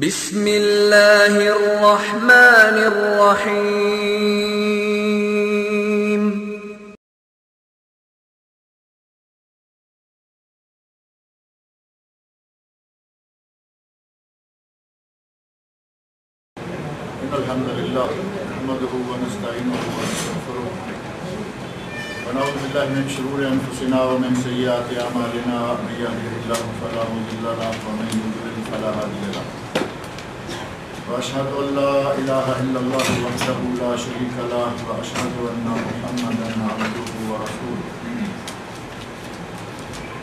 بسم اللہ الرحمن الرحیم۔ الحمد للہ نحمده ونستعینه ونستغفره ونعوذ باللہ من شرور انفسنا ومن سیئات اعمالنا من یهده اللہ فلا مضل له ومن یضلل فلا هادی له واشهد ان لا اله الا الله وحده لا شريك له واشهد ان محمدا عبده ورسوله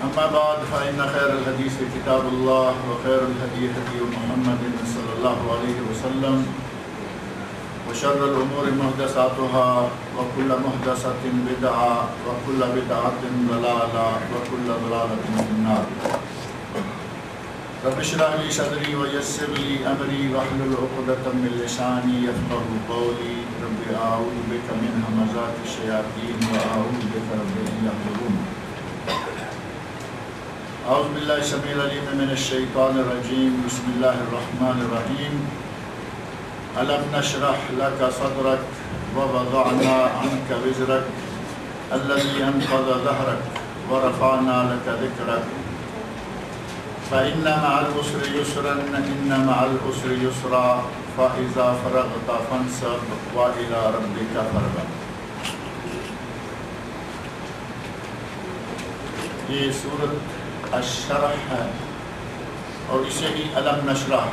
اما بعد فان خير الحديث كتاب الله وخير الهدي هدي محمد صلى الله عليه وسلم وشر الأمور محدثاتها وكل محدثة بدعة وكل بدعة ضلالة وكل ضلالة في النار رب اشرح لي صدري ويسر لي أمري واحلل عقدة من لساني يفقهوا قولي رب أعوذ بك من همزات الشياطين وأعوذ بك رب أن يحضرون أعوذ بالله السميع العليم من الشيطان الرجيم بسم الله الرحمن الرحيم ألم نشرح لك صدرك ووضعنا عنك وزرك الذي أنقض ظهرك ورفعنا لك ذكرك فإن مع العسر يسرا إن مع العسر يسرا فإذا فرغت فانصب وإلى ربك فارغب۔ یہ سورۃ الشرح ہے اور اسے ہی علم نشرح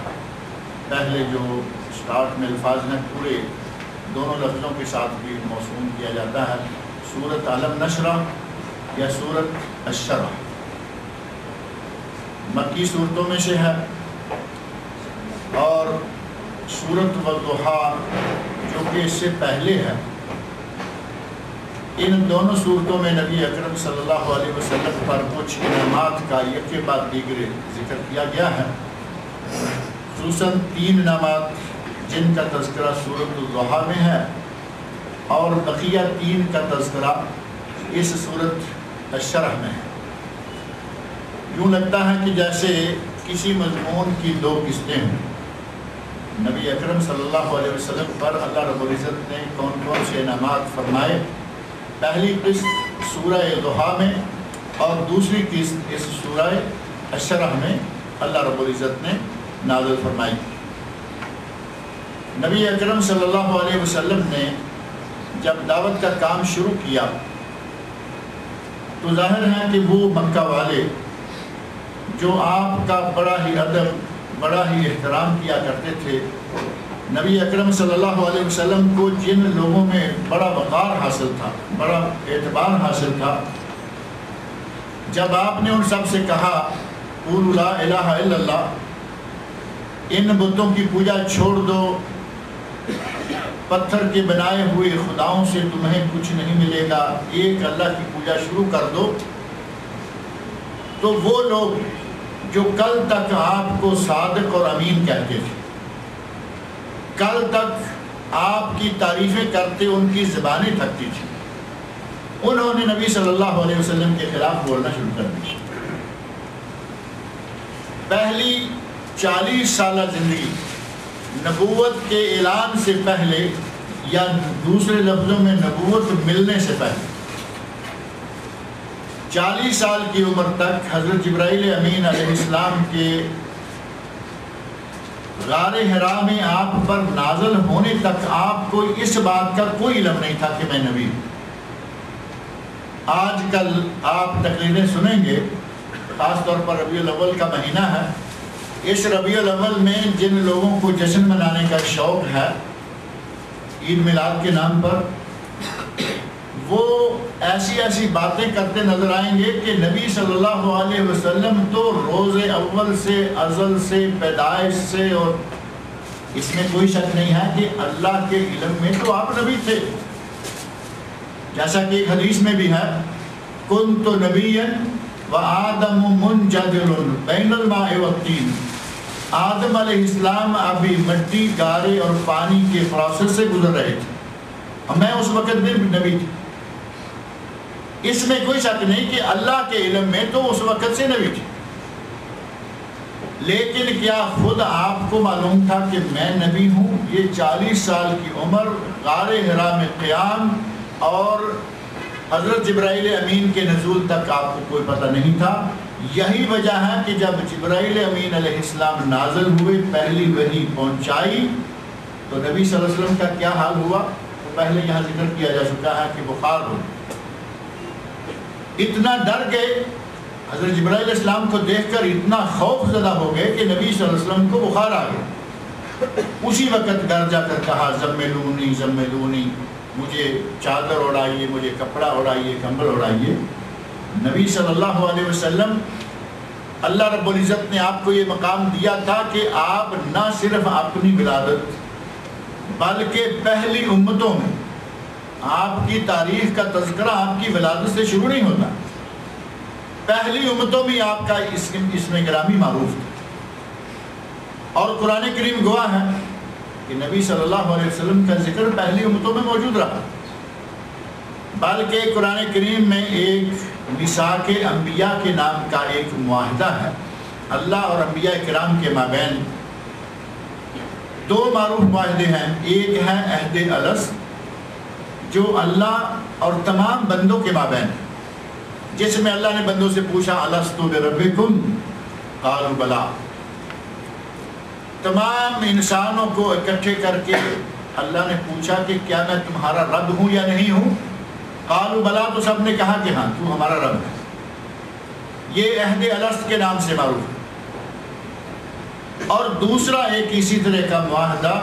پہلے جو اسٹارٹ میں الفاظ ہیں پورے دونوں لفظوں کے ساتھ بھی موسوم کیا جاتا ہے، سورۃ علم نشرح یا سورۃ الشرح۔ مکی صورتوں میں سے ہے اور سورۃ والضحیٰ جو کہ اس سے پہلے ہے، ان دونوں صورتوں میں نبی اکرم صلی اللہ علیہ وسلم پر کچھ انعامات کا یک کے بعد دیگر ذکر کیا گیا ہے، خصوصاً 3 انعامات جن کا تذکرہ سورۃ الضحیٰ میں ہے اور بقیہ 3 کا تذکرہ اس سورۃ الشرح میں ہے۔ یوں لگتا ہے کہ جیسے کسی مضمون کی 2 قسطیں ہوں۔ نبی اکرم صلی اللہ علیہ وسلم پر اللہ رب العزت نے کون کون سے انعامات فرمائے، پہلی قسط سورہ ضحیٰ میں اور دوسری قسط اس سورہ الشرح میں اللہ رب العزت نے نازل فرمائی۔ نبی اکرم صلی اللہ علیہ وسلم نے جب دعوت کا کام شروع کیا تو ظاہر ہے کہ وہ مکہ والے جو آپ کا بڑا ہی ادب بڑا ہی احترام کیا کرتے تھے، نبی اکرم صلی اللہ علیہ وسلم کو جن لوگوں میں بڑا وقار حاصل تھا، بڑا اعتبار حاصل تھا، جب آپ نے ان سب سے کہا قولوا لا الہ الا اللہ، ان بتوں کی پوجا چھوڑ دو، پتھر کے بنائے ہوئے خداؤں سے تمہیں کچھ نہیں ملے گا، ایک اللہ کی پوجا شروع کر دو، تو وہ لوگ جو کل تک آپ کو صادق اور امین کہتے تھے، کل تک آپ کی تعریفیں کرتے ان کی زبانیں تھکتی تھیں، انہوں نے نبی صلی اللہ علیہ وسلم کے خلاف بولنا شروع کر دیا۔ پہلی 40 سالہ زندگی نبوت کے اعلان سے پہلے یا دوسرے لفظوں میں نبوت ملنے سے پہلے 40 سال کی عمر تک حضرت جبرائیل امین علیہ السلام کے غار حرا میں آپ پر نازل ہونے تک آپ کو اس بات کا کوئی علم نہیں تھا کہ میں نبی ہوں۔ آج کل آپ تقریریں سنیں گے، خاص طور پر ربیع الاول کا مہینہ ہے، اس ربیع الاول میں جن لوگوں کو جشن منانے کا شوق ہے عید میلاد کے نام پر، وہ ایسی ایسی باتیں کرتے نظر آئیں گے کہ نبی صلی اللہ علیہ وسلم تو روز اول سے ازل سے پیدائش سے، اور اس میں کوئی شک نہیں ہے کہ اللہ کے علم میں تو آپ نبی تھے، جیسا کہ ایک حدیث میں بھی ہے کنت نبیا وآدم منجدل بین الماء والطین، آدم علیہ السلام ابھی مٹی گارے اور پانی کے پروسیس سے گزر رہے تھے، میں اس وقت بھی نبی تھی۔ اس میں کوئی شک نہیں کہ اللہ کے علم میں تو اس وقت سے نبی تھی، لیکن کیا خود آپ کو معلوم تھا کہ میں نبی ہوں؟ یہ 40 سال کی عمر، غار حرا میں قیام اور حضرت جبرائیل امین کے نزول تک آپ کو کوئی پتہ نہیں تھا۔ یہی وجہ ہے کہ جب جبرائیل امین علیہ السلام نازل ہوئے، پہلی وحی پہنچائی، تو نبی صلی اللہ علیہ وسلم کا کیا حال ہوا وہ پہلے یہاں ذکر کیا جا چکا ہے کہ بخار ہو، اتنا ڈر گئے، حضرت جبرائیل علیہ السلام کو دیکھ کر اتنا خوف زدہ ہو گئے کہ نبی صلی اللہ علیہ وسلم کو بخار آ گیا۔ اسی وقت گھر جا کر کہا زملونی زملونی، مجھے چادر اڑائیے، مجھے کپڑا اڑائیے، کمبل اڑائیے۔ نبی صلی اللہ علیہ وسلم، اللہ رب العزت نے آپ کو یہ مقام دیا تھا کہ آپ نہ صرف اپنی ولادت بلکہ پہلی امتوں میں آپ کی تاریخ کا تذکرہ آپ کی ولادت سے شروع نہیں ہوتا، پہلی امتوں میں آپ کا اسم گرامی معروف تھا، اور قرآن کریم گواہ ہے کہ نبی صلی اللہ علیہ وسلم کا ذکر پہلی امتوں میں موجود رہا، بلکہ قرآن کریم میں ایک میثاق انبیاء کے نام کا ایک معاہدہ ہے۔ اللہ اور انبیاء کرام کے مابین دو معروف معاہدے ہیں، ایک ہے عہد الست جو اللہ اور تمام بندوں کے مابین ہے، جس میں اللہ نے بندوں سے پوچھا الست بربکم قالوا بلا، تمام انسانوں کو اکٹھے کر کے اللہ نے پوچھا کہ کیا میں تمہارا رب ہوں یا نہیں ہوں؟ قالوا بلا، تو سب نے کہا کہ ہاں تو ہمارا رب ہے۔ یہ عہد الست کے نام سے معروف ہے۔ اور دوسرا ایک اسی طرح کا معاہدہ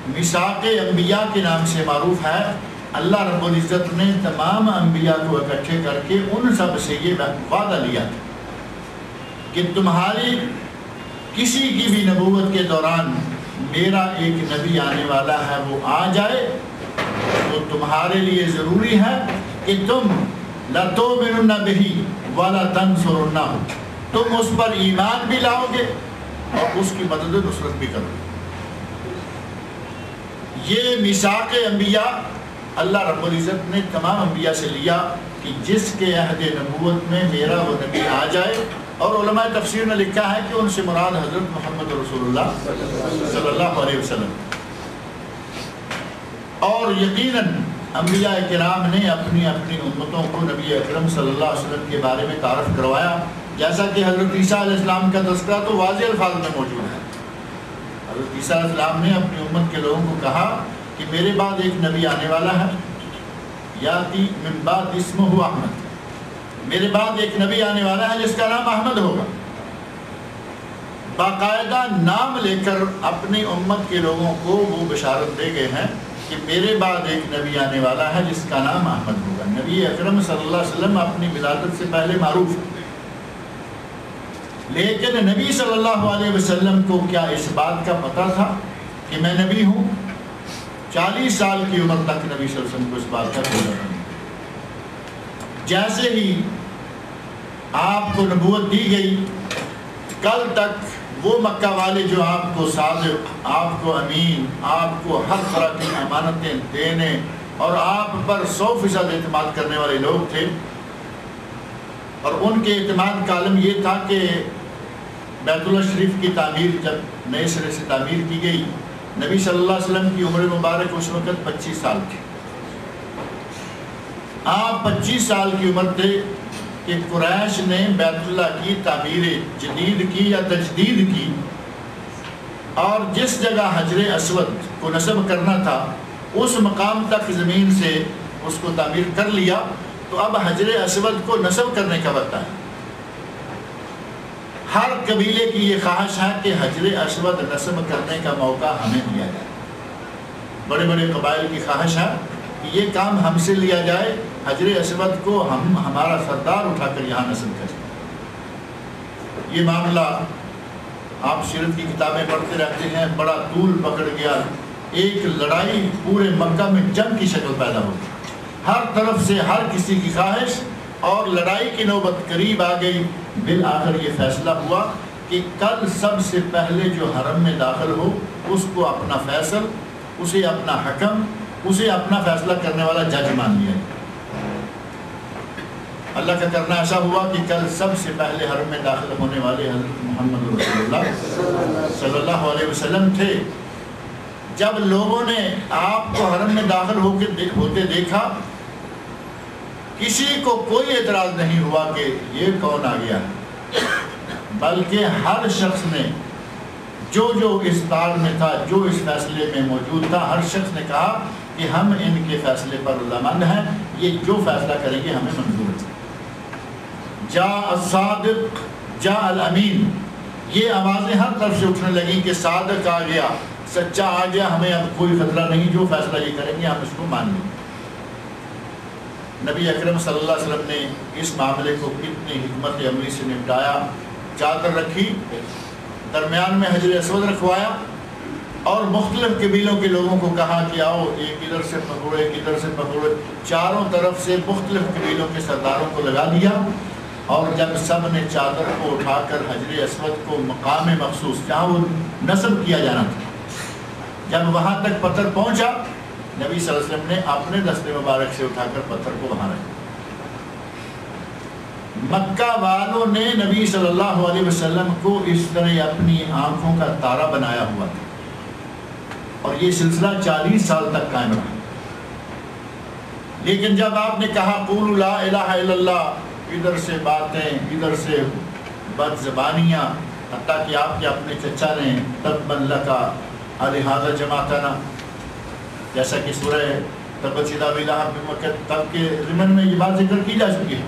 میثاق انبیاء کے نام سے معروف ہے۔ اللہ رب العزت نے تمام انبیاء کو اکٹھے کر کے ان سب سے یہ وعدہ لیا کہ تمہاری کسی کی بھی نبوت کے دوران میرا ایک نبی آنے والا ہے، وہ آ جائے تو تمہارے لیے ضروری ہے کہ تم لَتُؤْمِنُنَّ بِهِ وَلَا تَنْصُرُنَّهُ، تم اس پر ایمان بھی لاؤ گے اور اس کی مدد و نصرت بھی کرو گے۔ یہ میثاق انبیاء اللہ رب العزت نے تمام انبیاء سے لیا کہ جس کے عہد نبوت میں میرا وہ نبی آ جائے، اور علماء تفسیر نے لکھا ہے کہ ان سے مراد حضرت محمد رسول اللہ صلی اللہ علیہ وسلم۔ اور یقیناً انبیاء کرام نے اپنی اپنی امتوں کو نبی اکرم صلی اللہ علیہ وسلم کے بارے میں تعارف کروایا، جیسا کہ حضرت عیسیٰ علیہ السلام کا تذکرہ تو واضح الفاظ میں موجود ہے۔ حضرت عیسیٰ علیہ السلام نے اپنی امت کے لوگوں کو کہا کہ میرے بعد ایک نبی آنے والا ہے، یاتی من بعد اسمہ احمد، میرے بعد ایک نبی آنے والا ہے جس کا نام احمد ہوگا۔ باقاعدہ نام لے کر اپنی امت کے لوگوں کو وہ بشارت دے گئے ہیں کہ میرے بعد ایک نبی آنے والا ہے جس کا نام احمد ہوگا۔ نبی اکرم صلی اللہ علیہ وسلم اپنی ولادت سے پہلے معروف ہے، لیکن نبی صلی اللہ علیہ وسلم کو کیا اس بات کا پتہ تھا کہ میں نبی ہوں؟ 40 سال کی عمر تک نبی صلی اللہ علیہ وسلم کو اس بات کا پتہ نہیں۔ جیسے ہی آپ کو نبوت دی گئی، کل تک وہ مکہ والے جو آپ کو صادق، آپ کو امین، آپ کو ہر طرح کی امانتیں دینے اور آپ پر 100% اعتماد کرنے والے لوگ تھے، اور ان کے اعتماد کا عالم یہ تھا کہ بیت اللہ شریف کی تعمیر جب نئے سرے سے تعمیر کی گئی، نبی صلی اللہ علیہ وسلم کی عمر مبارک اس وقت 25 سال تھی۔ آپ 25 سال کی عمر تھے کہ قریش نے بیت اللہ کی تعمیر جدید کی یا تجدید کی، اور جس جگہ حجر اسود کو نصب کرنا تھا اس مقام تک زمین سے اس کو تعمیر کر لیا، تو اب حجر اسود کو نصب کرنے کا وقت ہے۔ ہر قبیلے کی یہ خواہش ہے کہ حجر اسود نصب کرنے کا موقع ہمیں دیا جائے، بڑے بڑے قبائل کی خواہش ہے کہ یہ کام ہم سے لیا جائے، حجر اسود کو ہمارا سردار اٹھا کر یہاں نصب کرے۔ یہ معاملہ آپ سیرت کی کتابیں پڑھتے رہتے ہیں، بڑا طول پکڑ گیا، ایک لڑائی پورے مکہ میں جنگ کی شکل پیدا ہو گئی، ہر طرف سے ہر کسی کی خواہش، اور لڑائی کی نوبت قریب آ گئی۔ بالآخر یہ فیصلہ ہوا کہ کل سب سے پہلے جو حرم میں داخل ہو اس کو اپنا فیصل، اسے اپنا حکم، اسے اپنا فیصلہ کرنے والا جج مان لیا۔ اللہ کا کرنا ایسا ہوا کہ کل سب سے پہلے حرم میں داخل ہونے والے حضرت محمد رسول اللہ صلی اللہ علیہ وسلم تھے۔ جب لوگوں نے آپ کو حرم میں داخل ہوتے دیکھا، کسی کو کوئی اعتراض نہیں ہوا کہ یہ کون آ گیا، بلکہ ہر شخص نے جو اس دار میں تھا، جو اس فیصلے میں موجود تھا، ہر شخص نے کہا کہ ہم ان کے فیصلے پر رضامند ہیں، یہ جو فیصلہ کریں گے ہمیں منظور ہے۔ جاء الصادق جاء الامین، یہ آوازیں ہر طرف سے اٹھنے لگیں کہ صادق آ گیا، سچا آ گیا، ہمیں اب کوئی خطرہ نہیں، جو فیصلہ یہ کریں گے ہم اس کو مان لیں۔ نبی اکرم صلی اللہ علیہ وسلم نے اس معاملے کو کتنی حکمت عملی سے نپٹایا۔ چادر رکھی، درمیان میں حجر اسود رکھوایا اور مختلف قبیلوں کے لوگوں کو کہا کہ آؤ، ایک ادھر سے پکڑو، ایک ادھر سے پکڑو، چاروں طرف سے مختلف قبیلوں کے سرداروں کو لگا دیا، اور جب سب نے چادر کو اٹھا کر حجر اسود کو مقام مخصوص جہاں وہ نصب کیا جانا تھا، جب وہاں تک پتھر پہنچا، نبی صلی اللہ علیہ وسلم نے اپنے دست مبارک سے اٹھا کر پتھر کو وہاں رکھا۔ مکہ والوں نے نبی صلی اللہ علیہ وسلم کو اس طرح اپنی آنکھوں کا تارا بنایا ہوا تھا، اور یہ سلسلہ 40 سال تک قائم رہا۔ لیکن جب آپ نے کہا قولوا لا الہ الا اللہ، ادھر سے باتیں، ادھر سے بد زبانیاں، حتیٰ کہ آپ کے اپنے چچا نے تبا لکا لہذا جماعتنا، جیسا کہ سورہ تبت یدا ابی لہب بمکہ تب کے ضمن میں یہ بات ذکر کی جا چکی ہے۔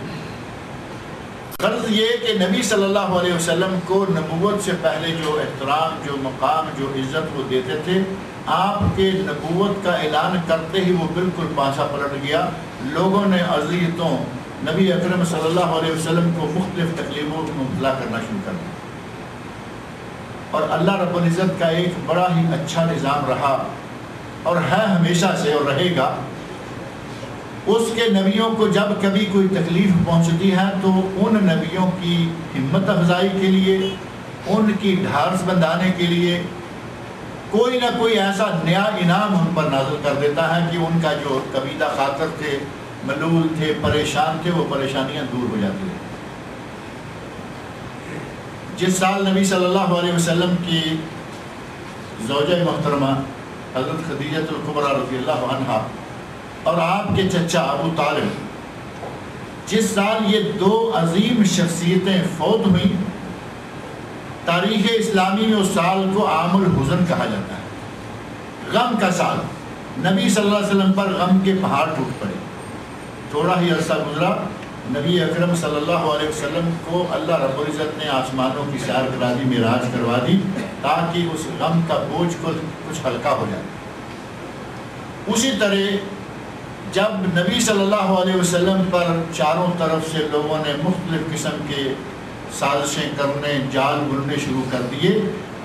غرض یہ کہ نبی صلی اللہ علیہ وسلم کو نبوت سے پہلے جو احترام، جو مقام، جو عزت وہ دیتے تھے، آپ کے نبوت کا اعلان کرتے ہی وہ بالکل پانسا پلٹ گیا۔ لوگوں نے اذیتوں، نبی اکرم صلی اللہ علیہ وسلم کو مختلف تکلیفوں میں مبتلا کرنا شروع کر دیا، اور اللہ رب العزت کا ایک بڑا ہی اچھا نظام رہا اور ہے ہمیشہ سے اور رہے گا۔ اس کے نبیوں کو جب کبھی کوئی تکلیف پہنچتی ہے تو ان نبیوں کی ہمت افزائی کے لیے، ان کی ڈھارس بندھانے کے لیے کوئی نہ کوئی ایسا نیا انعام ان پر نازل کر دیتا ہے کہ ان کا جو کبیدہ خاطر تھے، ملول تھے، پریشان تھے، وہ پریشانیاں دور ہو جاتی ہیں۔ جس سال نبی صلی اللہ علیہ وسلم کی زوجہ محترمہ حضرت خدیجہ الکبریٰ رضی اللہ عنہا اور آپ کے چچا ابو طالب، جس سال یہ دو عظیم شخصیتیں فوت ہوئیں، تاریخ اسلامی میں اس سال کو عام الحزن کہا جاتا ہے، غم کا سال۔ نبی صلی اللہ علیہ وسلم پر غم کے پہاڑ ٹوٹ پڑے۔ تھوڑا ہی عرصہ گزرا، نبی اکرم صلی اللہ علیہ وسلم کو اللہ رب العزت نے آسمانوں کی سیر کرا دی، معراج کروا دی، تاکہ اس غم کا بوجھ کو کچھ ہلکا ہو جائے۔ اسی طرح جب نبی صلی اللہ علیہ وسلم پر چاروں طرف سے لوگوں نے مختلف قسم کے سازشیں کرنے، جال بننے شروع کر دیے،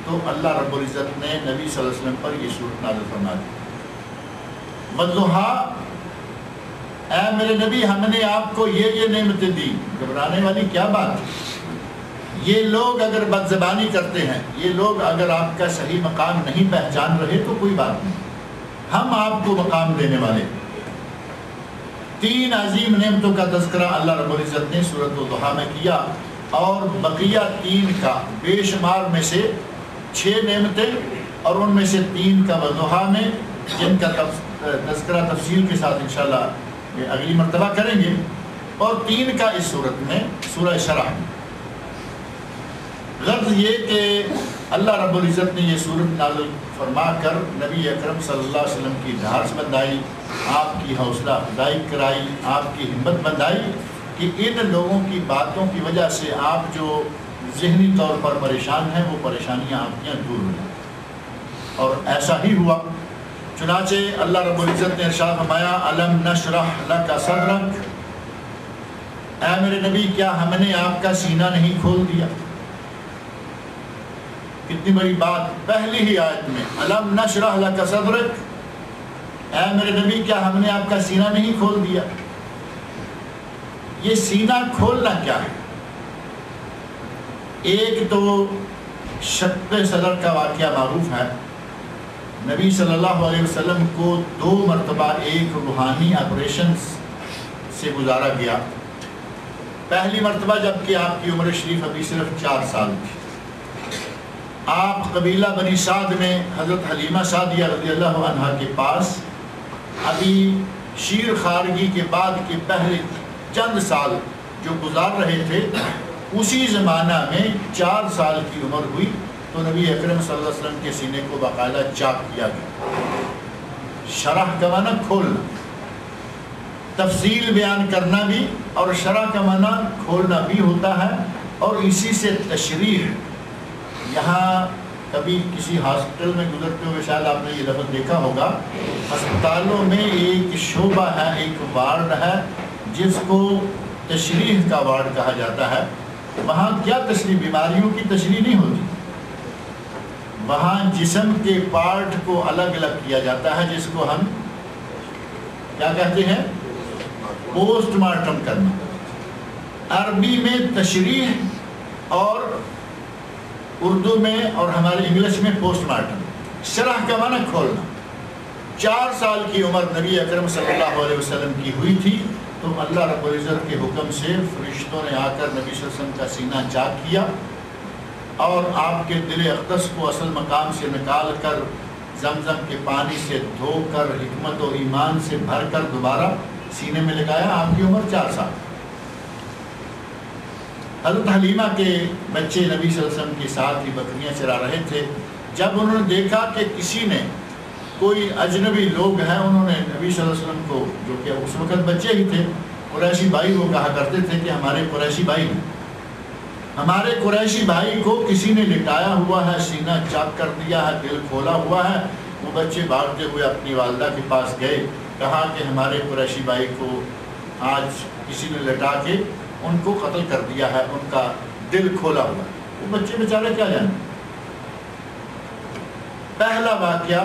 تو اللہ رب العزت نے نبی صلی اللہ علیہ وسلم پر یہ صورت نازل فرما دی، وَالضُّحَىٰ، اے میرے نبی ہم نے آپ کو یہ نعمتیں دی۔ گھبرانے والی کیا بات؟ یہ لوگ اگر بد زبانی کرتے ہیں، یہ لوگ اگر آپ کا صحیح مقام نہیں پہچان رہے تو کوئی بات نہیں، ہم آپ کو مقام دینے والے۔ 3 عظیم نعمتوں کا تذکرہ اللہ رب العزت نے سورۃ الضحیٰ میں کیا، اور بقیہ 3 کا بے شمار میں سے 6 نعمتیں، اور ان میں سے 3 کا والضحیٰ میں، جن کا تذکرہ تفصیل کے ساتھ انشاءاللہ اگلی مرتبہ کریں گے، اور 3 کا اس صورت میں سورہ شرح میں۔ غرض یہ کہ اللہ رب العزت نے یہ صورت نازل فرما کر نبی اکرم صلی اللہ علیہ وسلم کی ڈھارس بندھائی، آپ کی حوصلہ افزائی کرائی، آپ کی ہمت بندھائی کہ ان لوگوں کی باتوں کی وجہ سے آپ جو ذہنی طور پر پریشان ہیں، وہ پریشانیاں آپ کی دور ہو جائیں، اور ایسا ہی ہوا۔ چنانچہ اللہ رب العزت نے ارشاد فرمایا الم نشرح لک صدرک، اے میرے نبی کیا ہم نے آپ کا سینہ نہیں کھول دیا؟ کتنی بڑی بات، پہلی ہی آیت میں الم نشرح لک صدرک، اے میرے نبی کیا ہم نے آپ کا سینہ نہیں کھول دیا؟ یہ سینہ کھولنا کیا ہے؟ ایک تو شق صدر کا واقعہ معروف ہے، نبی صلی اللہ علیہ وسلم کو 2 مرتبہ ایک روحانی آپریشن سے گزارا گیا۔ پہلی مرتبہ جب کہ آپ کی عمر شریف ابھی صرف 4 سال تھی، آپ قبیلہ بنی سعد میں حضرت حلیمہ سعدیہ رضی اللہ عنہا کے پاس ابھی شیر خارگی کے بعد کے پہلے چند سال جو گزار رہے تھے، اسی زمانہ میں 4 سال کی عمر ہوئی تو نبی اکرم صلی اللہ علیہ وسلم کے سینے کو باقاعدہ چاک کیا گیا۔ شرح کا معنی کھولنا، تفصیل بیان کرنا بھی، اور شرح کا معنی کھولنا بھی ہوتا ہے، اور اسی سے تشریح۔ یہاں کبھی کسی ہاسپٹل میں گزرتے ہوئے شاید آپ نے یہ لفظ دیکھا ہوگا، ہسپتالوں میں ایک شعبہ ہے، ایک وارڈ ہے جس کو تشریح کا وارڈ کہا جاتا ہے۔ وہاں کیا تشریح؟ بیماریوں کی تشریح نہیں ہوتی، وہاں جسم کے پارٹ کو الگ الگ کیا جاتا ہے، جس کو ہم کیا کہتے ہیں؟ پوسٹ مارٹم کرنا۔ عربی میں تشریح اور اردو میں اور ہمارے انگلش میں پوسٹ مارٹم۔ شرح کا معنی کھولنا۔ 4 سال کی عمر نبی اکرم صلی اللہ علیہ وسلم کی ہوئی تھی تو اللہ رب العزت کے حکم سے فرشتوں نے آ کر نبی صلی اللہ علیہ وسلم کا سینہ چاک کیا اور آپ کے دل اقدس کو اصل مقام سے نکال کر زمزم کے پانی سے دھو کر حکمت و ایمان سے بھر کر دوبارہ سینے میں لگایا۔ آپ کی عمر 4 سال۔ حضرت حلیمہ کے بچے نبی صلی اللہ علیہ وسلم کے ساتھ ہی بکریاں چرا رہے تھے۔ جب انہوں نے دیکھا کہ کسی نے، کوئی اجنبی لوگ ہیں، انہوں نے نبی صلی اللہ علیہ وسلم کو، جو کہ اس وقت بچے ہی تھے، قریشی بھائی وہ کہا کرتے تھے کہ ہمارے قریشی بھائی ہیں، ہمارے قریشی بھائی کو کسی نے لٹایا ہوا ہے، سینہ چاک کر دیا ہے، دل کھولا ہوا ہے۔ وہ بچے بھاگتے ہوئے اپنی والدہ کے پاس گئے، کہا کہ ہمارے قریشی بھائی کو آج کسی نے لٹا کے ان کو قتل کر دیا ہے، ان کا دل کھولا ہوا۔ وہ بچے بیچارے کیا جانے۔ پہلا واقعہ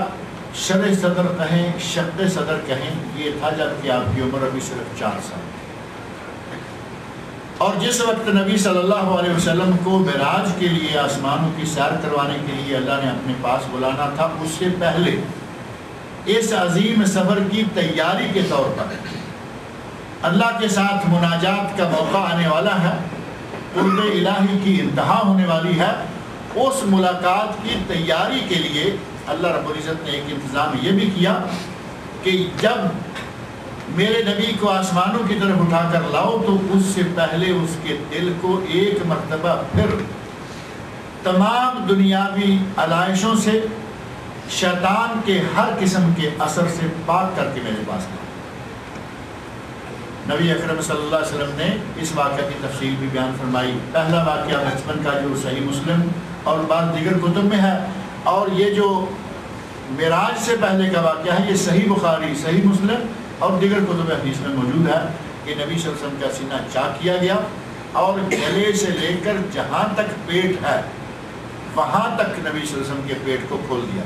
شرح صدر کہیں، شق صدر کہیں، یہ تھا جب کہ آپ کی عمر ابھی صرف 4 سال، اور جس وقت نبی صلی اللہ علیہ وسلم کو معراج کے لیے آسمانوں کی سیر کروانے کے لیے اللہ نے اپنے پاس بلانا تھا، اس سے پہلے اس عظیم سفر کی تیاری کے طور پر اللہ کے ساتھ مناجات کا موقع آنے والا ہے، قرب الہی کی انتہا ہونے والی ہے۔ اس ملاقات کی تیاری کے لیے اللہ رب العزت نے ایک انتظام یہ بھی کیا کہ جب میرے نبی کو آسمانوں کی طرف اٹھا کر لاؤ تو اس سے پہلے اس کے دل کو ایک مرتبہ پھر تمام دنیاوی علائشوں سے، شیطان کے ہر قسم کے اثر سے پاک کر کے میرے پاس لاؤ۔ نبی اکرم صلی اللہ علیہ وسلم نے اس واقعہ کی تفصیل بھی بیان فرمائی۔ پہلا واقعہ بچپن کا جو صحیح مسلم اور بعض دیگر کتب میں ہے، اور یہ جو معراج سے پہلے کا واقعہ ہے یہ صحیح بخاری، صحیح مسلم اور دیگر کتب حدیث میں موجود ہے کہ نبی صلی اللہ علیہ وسلم کا سینہ چاک کیا گیا اور گلے سے لے کر جہاں تک پیٹ ہے وہاں تک نبی صلی اللہ علیہ وسلم کے پیٹ کو کھول دیا۔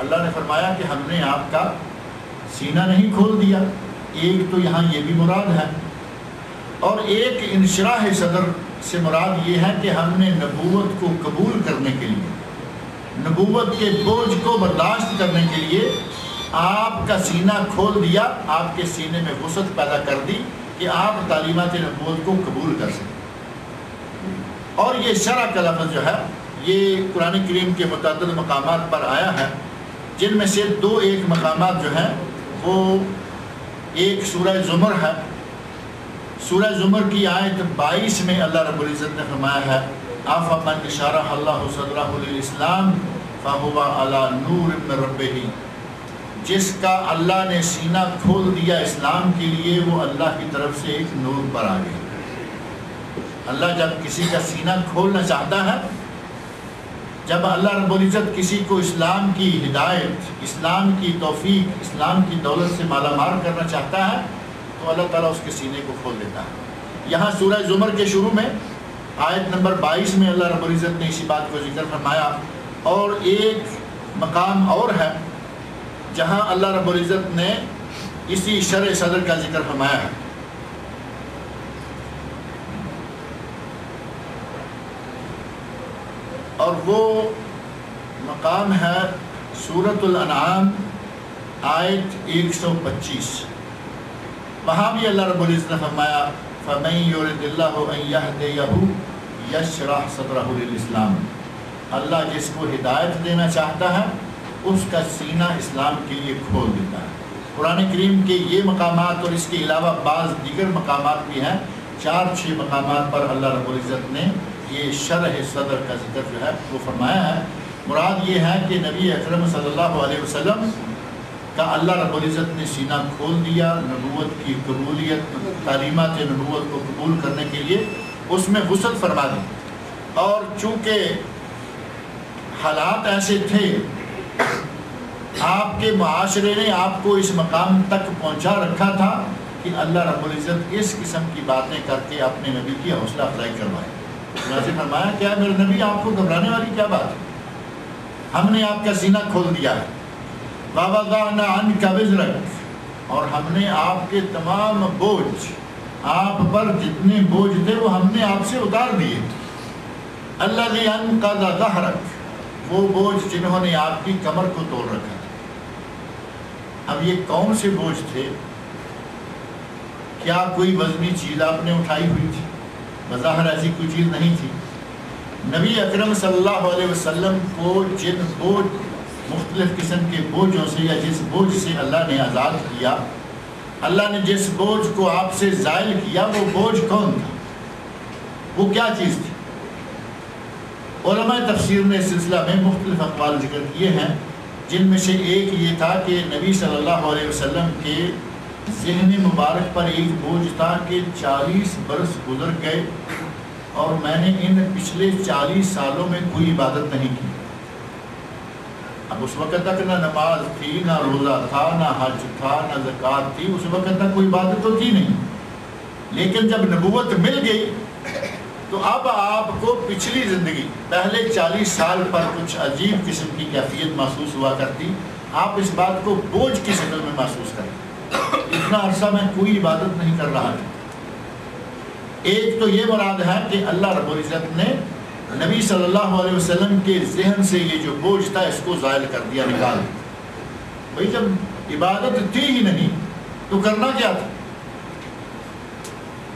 اللہ نے فرمایا کہ ہم نے آپ کا سینہ نہیں کھول دیا، ایک تو یہاں یہ بھی مراد ہے، اور ایک انشراح صدر سے مراد یہ ہے کہ ہم نے نبوت کو قبول کرنے کے لیے، نبوت کے بوجھ کو برداشت کرنے کے لیے آپ کا سینہ کھول دیا، آپ کے سینے میں وسعت پیدا کر دی کہ آپ تعلیمات نبوت کو قبول کر سکیں۔ اور یہ شرع کا لفظ جو ہے یہ قرآن کریم کے متعدد مقامات پر آیا ہے، جن میں سے دو ایک مقامات جو ہیں وہ ایک سورہ زمر ہے۔ سورہ زمر کی آیت 22 میں اللہ رب العزت نے فرمایا ہے أَفَمَنْ شَرَحَ اللَّهُ صَدْرَهُ لِلْإِسْلَامِ فَهُوَ عَلَى نُورٍ مِّن رَبِّهِ، جس کا اللہ نے سینہ کھول دیا اسلام کے لیے وہ اللہ کی طرف سے ایک نور پر آ گئی۔ اللہ جب کسی کا سینہ کھولنا چاہتا ہے، جب اللہ رب العزت کسی کو اسلام کی ہدایت، اسلام کی توفیق، اسلام کی دولت سے مالا مال کرنا چاہتا ہے تو اللہ تعالیٰ اس کے سینے کو کھول دیتا ہے۔ یہاں سورہ زمر کے شروع میں آیت نمبر 22 میں اللہ رب العزت نے اسی بات کو ذکر فرمایا، اور ایک مقام اور ہے جہاں اللہ رب العزت نے اسی شرع صدر کا ذکر فرمایا ہے۔ اور وہ مقام ہے سورۃ الانعام آیت 125۔ وہاں بھی اللہ رب العزت نے فرمایا فَمَن يُرِدِ اللَّهُ أَن يَهْدِيَهُ يَشْرَحْ صَدْرَهُ لِلْإِسْلَامِ، اللہ جس کو ہدایت دینا چاہتا ہے اس کا سینہ اسلام کے لیے کھول دیتا ہے۔ قرآن کریم کے یہ مقامات اور اس کے علاوہ بعض دیگر مقامات بھی ہیں، 4-6 مقامات پر اللہ رب العزت نے یہ شرح صدر کا ذکر جو ہے وہ فرمایا ہے۔ مراد یہ ہے کہ نبی اکرم صلی اللہ علیہ وسلم کا اللہ رب العزت نے سینہ کھول دیا نبوت کی قبولیت، تعلیمات نبوت کو قبول کرنے کے لیے، اس میں وسعت فرما دی۔ اور چونکہ حالات ایسے تھے، آپ کے معاشرے نے آپ کو اس مقام تک پہنچا رکھا تھا کہ اللہ رب العزت اس قسم کی باتیں کر کے اپنے نبی کی حوصلہ افزائی کروائے۔ چنانچہ فرمایا کیا میرے نبی آپ کو گھبرانے والی کیا بات ہے، ہم نے آپ کا سینہ کھول دیا ہے۔ وَوَضَعْنَا عَنْكَ وِزْرَكَ، اور ہم نے آپ کے تمام بوجھ، آپ پر جتنے بوجھ تھے وہ ہم نے آپ سے اتار دیے۔ الَّذِي أَنْقَضَ ظَهْرَكَ، وہ بوجھ جنہوں نے آپ کی کمر کو توڑ رکھا تھا۔ اب یہ کون سے بوجھ تھے؟ کیا کوئی وزنی چیز آپ نے اٹھائی ہوئی تھی؟ بظاہر ایسی کوئی چیز نہیں تھی۔ نبی اکرم صلی اللہ علیہ وسلم کو جن بوجھ، مختلف قسم کے بوجھوں سے یا جس بوجھ سے اللہ نے آزاد کیا، اللہ نے جس بوجھ کو آپ سے زائل کیا، وہ بوجھ کون تھا، وہ کیا چیز تھی؟ علماء تفسیر نے اس سلسلہ میں مختلف اقوال ذکر کیے ہیں، جن میں سے ایک یہ تھا کہ نبی صلی اللہ علیہ وسلم کے ذہن مبارک پر ایک بوجھ تھا کہ 40 برس گزر گئے اور میں نے ان پچھلے 40 سالوں میں کوئی عبادت نہیں کی۔ اب اس وقت تک نہ نماز تھی، نہ روزہ تھا، نہ حج تھا، نہ زکوٰۃ تھی، اس وقت تک کوئی عبادت تو تھی نہیں۔ لیکن جب نبوت مل گئی تو اب آپ کو پچھلی زندگی، پہلے 40 سال پر کچھ عجیب قسم کی کیفیت محسوس ہوا کرتی، آپ اس بات کو بوجھ کی شکل میں محسوس کریں۔ اتنا عرصہ میں کوئی عبادت نہیں کر رہا تھا۔ ایک تو یہ مراد ہے کہ اللہ رب العزت نے نبی صلی اللہ علیہ وسلم کے ذہن سے یہ جو بوجھ تھا اس کو زائل کر دیا، نکال دیا۔ بھئی جب عبادت تھی ہی نہیں تو کرنا کیا تھا؟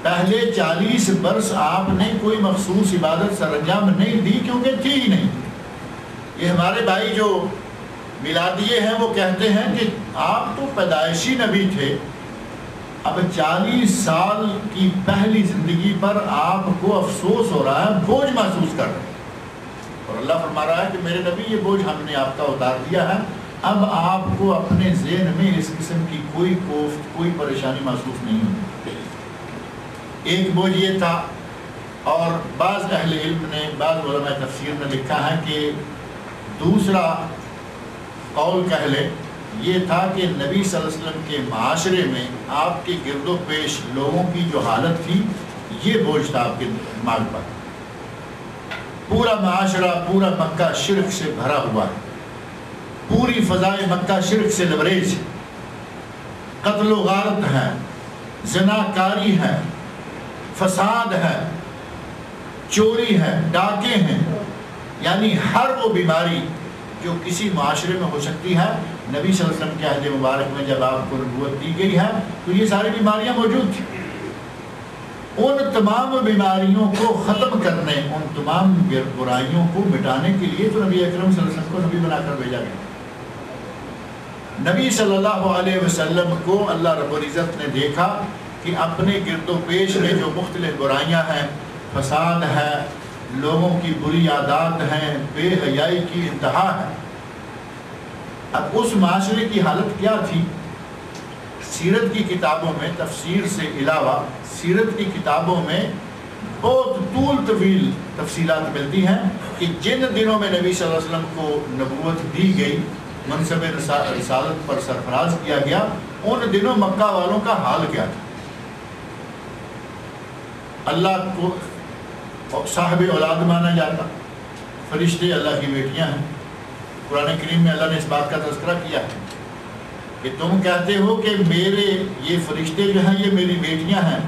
پہلے 40 برس آپ نے کوئی مخصوص عبادت سر انجام نہیں دی کیونکہ تھی ہی نہیں۔ یہ ہمارے بھائی جو میلادیے ہیں وہ کہتے ہیں کہ آپ تو پیدائشی نبی تھے، اب 40 سال کی پہلی زندگی پر آپ کو افسوس ہو رہا ہے، بوجھ محسوس کر رہے ہیں۔ اور اللہ فرما رہا ہے کہ میرے نبی یہ بوجھ ہم نے آپ کا اتار دیا ہے، اب آپ کو اپنے ذہن میں اس قسم کی کوئی کوفت، کوئی پریشانی محسوس نہیں ہوگی۔ ایک بوجھ یہ تھا، اور بعض اہل علم نے، بعض علماء تفسیر نے لکھا ہے کہ دوسرا قول کہہ لے یہ تھا کہ نبی صلی اللہ علیہ وسلم کے معاشرے میں آپ کے گرد و پیش لوگوں کی جو حالت تھی، یہ بوجھ تھا آپ کے دماغ پر۔ پورا معاشرہ، پورا مکہ شرک سے بھرا ہوا ہے، پوری فضائے مکہ شرک سے لبریز ہے، قتل و غارت ہے، زناکاری ہے، فساد ہے، چوری ہے، ڈاکے ہیں، یعنی ہر وہ بیماری جو کسی معاشرے میں ہو سکتی ہے، نبی صلی اللہ علیہ وسلم کے عہد مبارک میں جب آپ کو نبوت دی گئی ہے تو یہ ساری بیماریاں موجود تھیں۔ ان تمام بیماریوں کو ختم کرنے، ان تمام برائیوں کو مٹانے کے لیے تو نبی اکرم صلی اللہ علیہ وسلم کو نبی بنا کر بھیجا گیا۔ نبی صلی اللہ علیہ وسلم کو اللہ رب العزت نے دیکھا کہ اپنے گرد و پیش میں جو مختلف برائیاں ہیں، فساد ہے، لوگوں کی بری عادات ہیں، بے حیائی کی انتہا ہے، اب اس معاشرے کی حالت کیا تھی؟ سیرت کی کتابوں میں، تفسیر سے علاوہ سیرت کی کتابوں میں بہت طول طویل تفصیلات ملتی ہیں کہ جن دنوں میں نبی صلی اللہ علیہ وسلم کو نبوت دی گئی، منصب رسالت پر سرفراز کیا گیا، ان دنوں مکہ والوں کا حال کیا تھا۔ اللہ کو صاحب اولاد مانا جاتا، فرشتے اللہ کی بیٹیاں ہیں۔ قرآن کریم میں اللہ نے اس بات کا تذکرہ کیا ہے کہ تم کہتے ہو کہ میرے یہ فرشتے جو ہیں یہ میری بیٹیاں ہیں،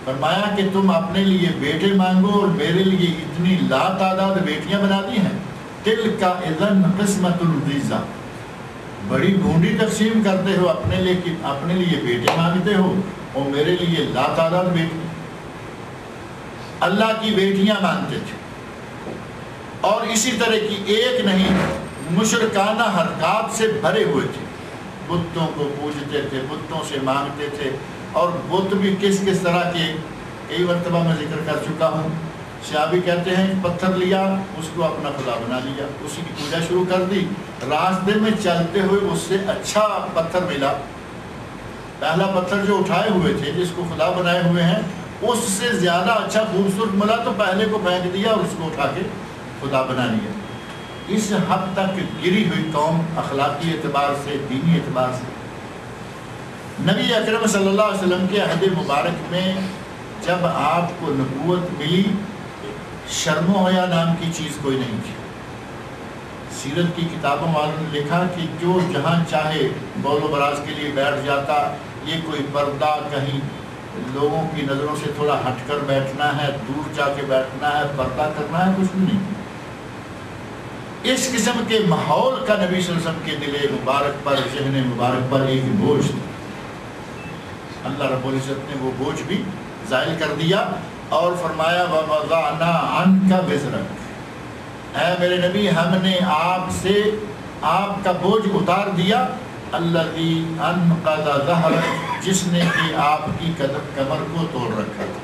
فرمایا کہ تم اپنے لیے بیٹے مانگو اور میرے لیے اتنی لا تعداد بیٹیاں بنا دی ہیں۔ تِلْکَ اِذًا قِسْمَةٌ ضِیزَةٌ، بڑی بھونڈی تقسیم کرتے ہو، اپنے لیے بیٹے مانگتے ہو اور میرے لیے لاتعداد بیٹی۔ اللہ کی بیٹیاں مانگتے تھے، اور اسی طرح کی ایک نہیں مشرکانہ حرکات سے بھرے ہوئے تھے۔ بتوں کو پوجتے تھے، بتوں سے مانگتے تھے، اور بت بھی کس کس طرح کے کئی مرتبہ میں ذکر کر چکا ہوں۔ صحابی کہتے ہیں پتھر لیا، اس کو اپنا خدا بنا لیا، اسی کی پوجا شروع کر دی۔ راستے میں چلتے ہوئے اس سے اچھا پتھر ملا، پہلا پتھر جو اٹھائے ہوئے تھے جس کو خدا بنائے ہوئے ہیں، اس سے زیادہ اچھا خوبصورت ملا تو پہلے کو پھینک دیا اور اس کو اٹھا کے خدا بنا لیا۔ اس حد تک گری ہوئی قوم اخلاقی اعتبار سے، دینی اعتبار سے۔ نبی اکرم صلی اللہ علیہ وسلم کے عہد مبارک میں جب آپ کو نبوت ملی، شرم و حیا نام کی چیز کوئی نہیں تھی۔ سیرت کی کتابوں والوں نے لکھا کہ جو جہاں چاہے بول و براز کے لیے بیٹھ جاتا، یہ کوئی پردہ، کہیں لوگوں کی نظروں سے تھوڑا ہٹ کر بیٹھنا ہے، دور جا کے بیٹھنا ہے، پردہ کرنا ہے، کچھ بھی نہیں۔ اس قسم کے ماحول کا نبی صلی اللہ علیہ وسلم کے دل مبارک پر، ذہن مبارک پر ایک بوجھ تھا۔ اللہ رب العزت نے وہ بوجھ بھی زائل کر دیا اور فرمایا وَوَضَعْنَا عَنْكَ وِزْرَكَ، اے میرے نبی ہم نے آپ سے آپ کا بوجھ اتار دیا، الَّذِي أَنْقَضَ ظَهْرَكَ، جس نے کہ آپ کی کمر کو توڑ رکھا تھا،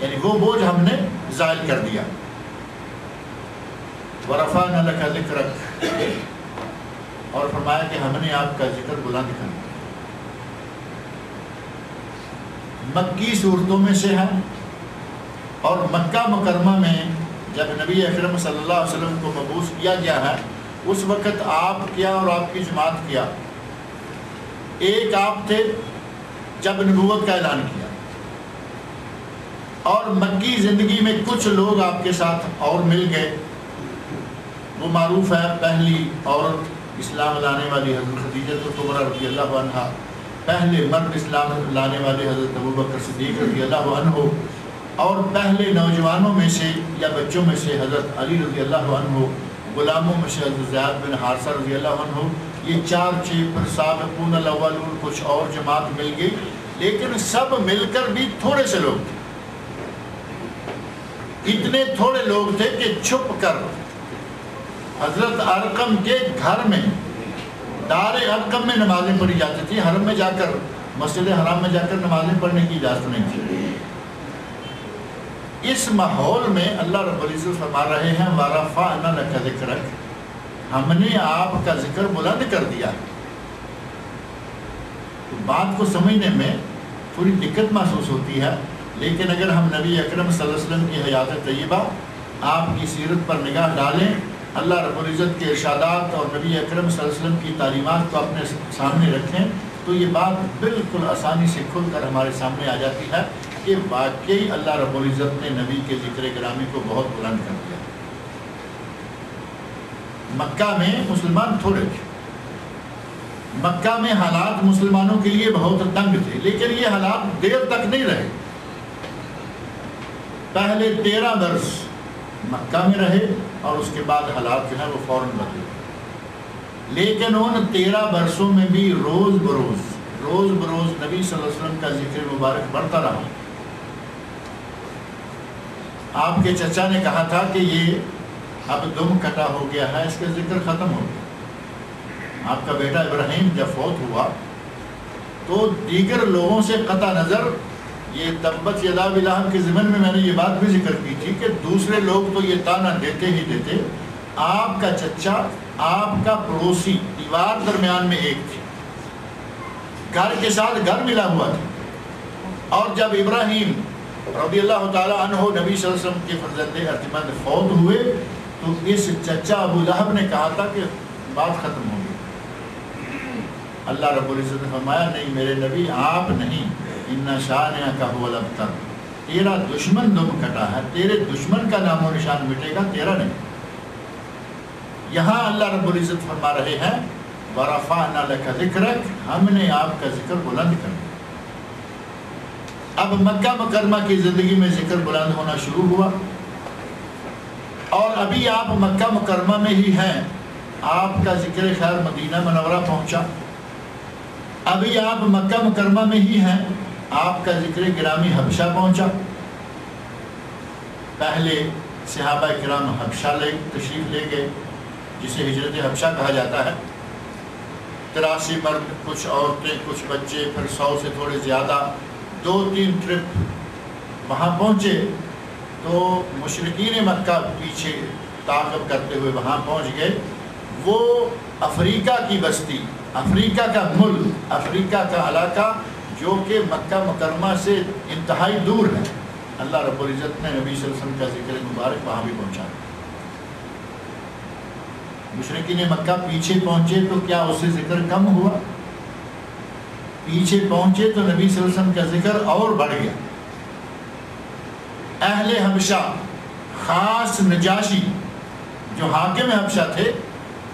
یعنی وہ بوجھ ہم نے زائل کر دیا۔ وَرَفَعْنَا لَكَ ذِكْرَكَ، اور فرمایا کہ ہم نے آپ کا ذکر بلند کر دیا۔ مکی صورتوں میں سے ہے، اور مکہ مکرمہ میں جب نبی اکرم صلی اللہ علیہ وسلم کو مبعوث کیا گیا ہے، اس وقت آپ کیا اور آپ کی جماعت کیا، ایک آپ تھے جب نبوت کا اعلان کیا، اور مکی زندگی میں کچھ لوگ آپ کے ساتھ اور مل گئے۔ وہ معروف ہے، پہلی عورت اسلام لانے والی حضرت خدیجہ کبریٰ رضی اللہ عنہا، پہلے مرد اسلام لانے والے حضرت ابوبکر صدیق رضی اللہ عنہ، اور پہلے نوجوانوں میں سے یا بچوں میں سے حضرت علی رضی اللہ عنہ، غلاموں میں سے حضرت زیاد بن حارثہ رضی اللہ عنہ۔ یہ 4-6 پھر سابقون الاولون، کچھ اور جماعت مل گئی، لیکن سب مل کر بھی تھوڑے سے لوگ تھے۔ اتنے تھوڑے لوگ تھے کہ چھپ کر حضرت ارقم کے گھر میں، دار ارقم میں نمازیں پڑھی جاتی تھی، حرم میں جا کر، مسجد حرام میں جا کر نمازیں پڑھنے کی اجازت نہیں تھی۔ اس ماحول میں اللہ رب العزت فرما رہے ہیں وَرَفَعْنَا لَكَ ذِكْرَكَ، ہم نے آپ کا ذکر بلند کر دیا۔ تو بات کو سمجھنے میں تھوڑی دقت محسوس ہوتی ہے، لیکن اگر ہم نبی اکرم صلی اللہ علیہ وسلم کی حیات طیبہ، آپ کی سیرت پر نگاہ ڈالیں، اللہ رب العزت کے ارشادات اور نبی اکرم صلی اللہ علیہ وسلم کی تعلیمات کو اپنے سامنے رکھیں، تو یہ بات بالکل آسانی سے کھل کر ہمارے سامنے آ جاتی ہے کہ واقعی اللہ رب العزت نے نبی کے ذکر گرامی کو بہت بلند کر دیا۔ مکہ میں مسلمان تھوڑے تھے، مکہ میں حالات مسلمانوں کے لیے بہت تنگ تھے، لیکن یہ حالات دیر تک نہیں رہے۔ پہلے 13 برس مکہ میں رہے اور اس کے بعد حالات جو ہے وہ فوراً بدلے، لیکن ان 13 برسوں میں بھی روز بروز نبی صلی اللہ علیہ وسلم کا ذکر مبارک بڑھتا رہا۔ آپ کے چچا نے کہا تھا کہ یہ اب دم کٹا ہو گیا ہے، اس کا ذکر ختم ہو گیا۔ آپ کا بیٹا ابراہیم جب فوت ہوا تو دیگر لوگوں سے قطع نظر، یہ تبت یدا ابی لہب کے ضمن میں نے یہ بات بھی ذکر کی تھی کہ دوسرے لوگ تو یہ تانا دیتے ہی دیتے، آپ کا چچا، آپ کا پڑوسی، دیوار درمیان میں ایک تھی، گھر کے ساتھ گھر ملا ہوا تھا، اور جب ابراہیم رضی اللہ تعالیٰ عنہ نبی صلی اللہ علیہ وسلم کے فرزند ارجمند فوت ہوئے تو اس چچا ابو لہب نے کہا تھا کہ بات ختم ہو گئی۔ اللہ رب العزت نے فرمایا نہیں میرے نبی، آپ نہیں، ان شانئک هو الابتر، تیرا دشمن دم کٹا ہے، تیرے دشمن کا نام و نشان مٹے گا، تیرا نہیں۔ یہاں اللہ رب العزت فرما رہے ہیں وَرَفَعْنَا لَكَ ذِكْرَكَ، ہم نے آپ کا ذکر بلند کر دیا۔ اب مکہ مکرمہ کی زندگی میں ذکر بلند ہونا شروع ہوا، اور ابھی آپ مکہ مکرمہ میں ہی ہیں آپ کا ذکر خیر مدینہ منورہ پہنچا، ابھی آپ مکہ مکرمہ میں ہی ہیں، آپ کا ذکر گرامی حبشہ پہنچا۔ پہلے صحابہ کرام حبشہ تشریف لے گئے، جسے ہجرت حبشہ کہا جاتا ہے۔ 83 مرد، کچھ عورتیں، کچھ بچے، پھر 100 سے تھوڑے زیادہ، 2-3 ٹرپ وہاں پہنچے تو مشرکین مکہ پیچھے تعاقب کرتے ہوئے وہاں پہنچ گئے۔ وہ افریقہ کی بستی، افریقہ کا ملک، افریقہ کا علاقہ جو کہ مکہ مکرمہ سے انتہائی دور ہے، اللہ رب العزت نے نبی صلی اللہ علیہ وسلم کا ذکر مبارک وہاں بھی پہنچا۔ مشرکین مکہ پیچھے پہنچے تو کیا اس سے ذکر کم ہوا؟ پیچھے پہنچے تو نبی صلی اللہ علیہ وسلم کا ذکر اور بڑھ گیا۔ اہل حبشہ، خاص نجاشی جو حاکم حبشہ تھے،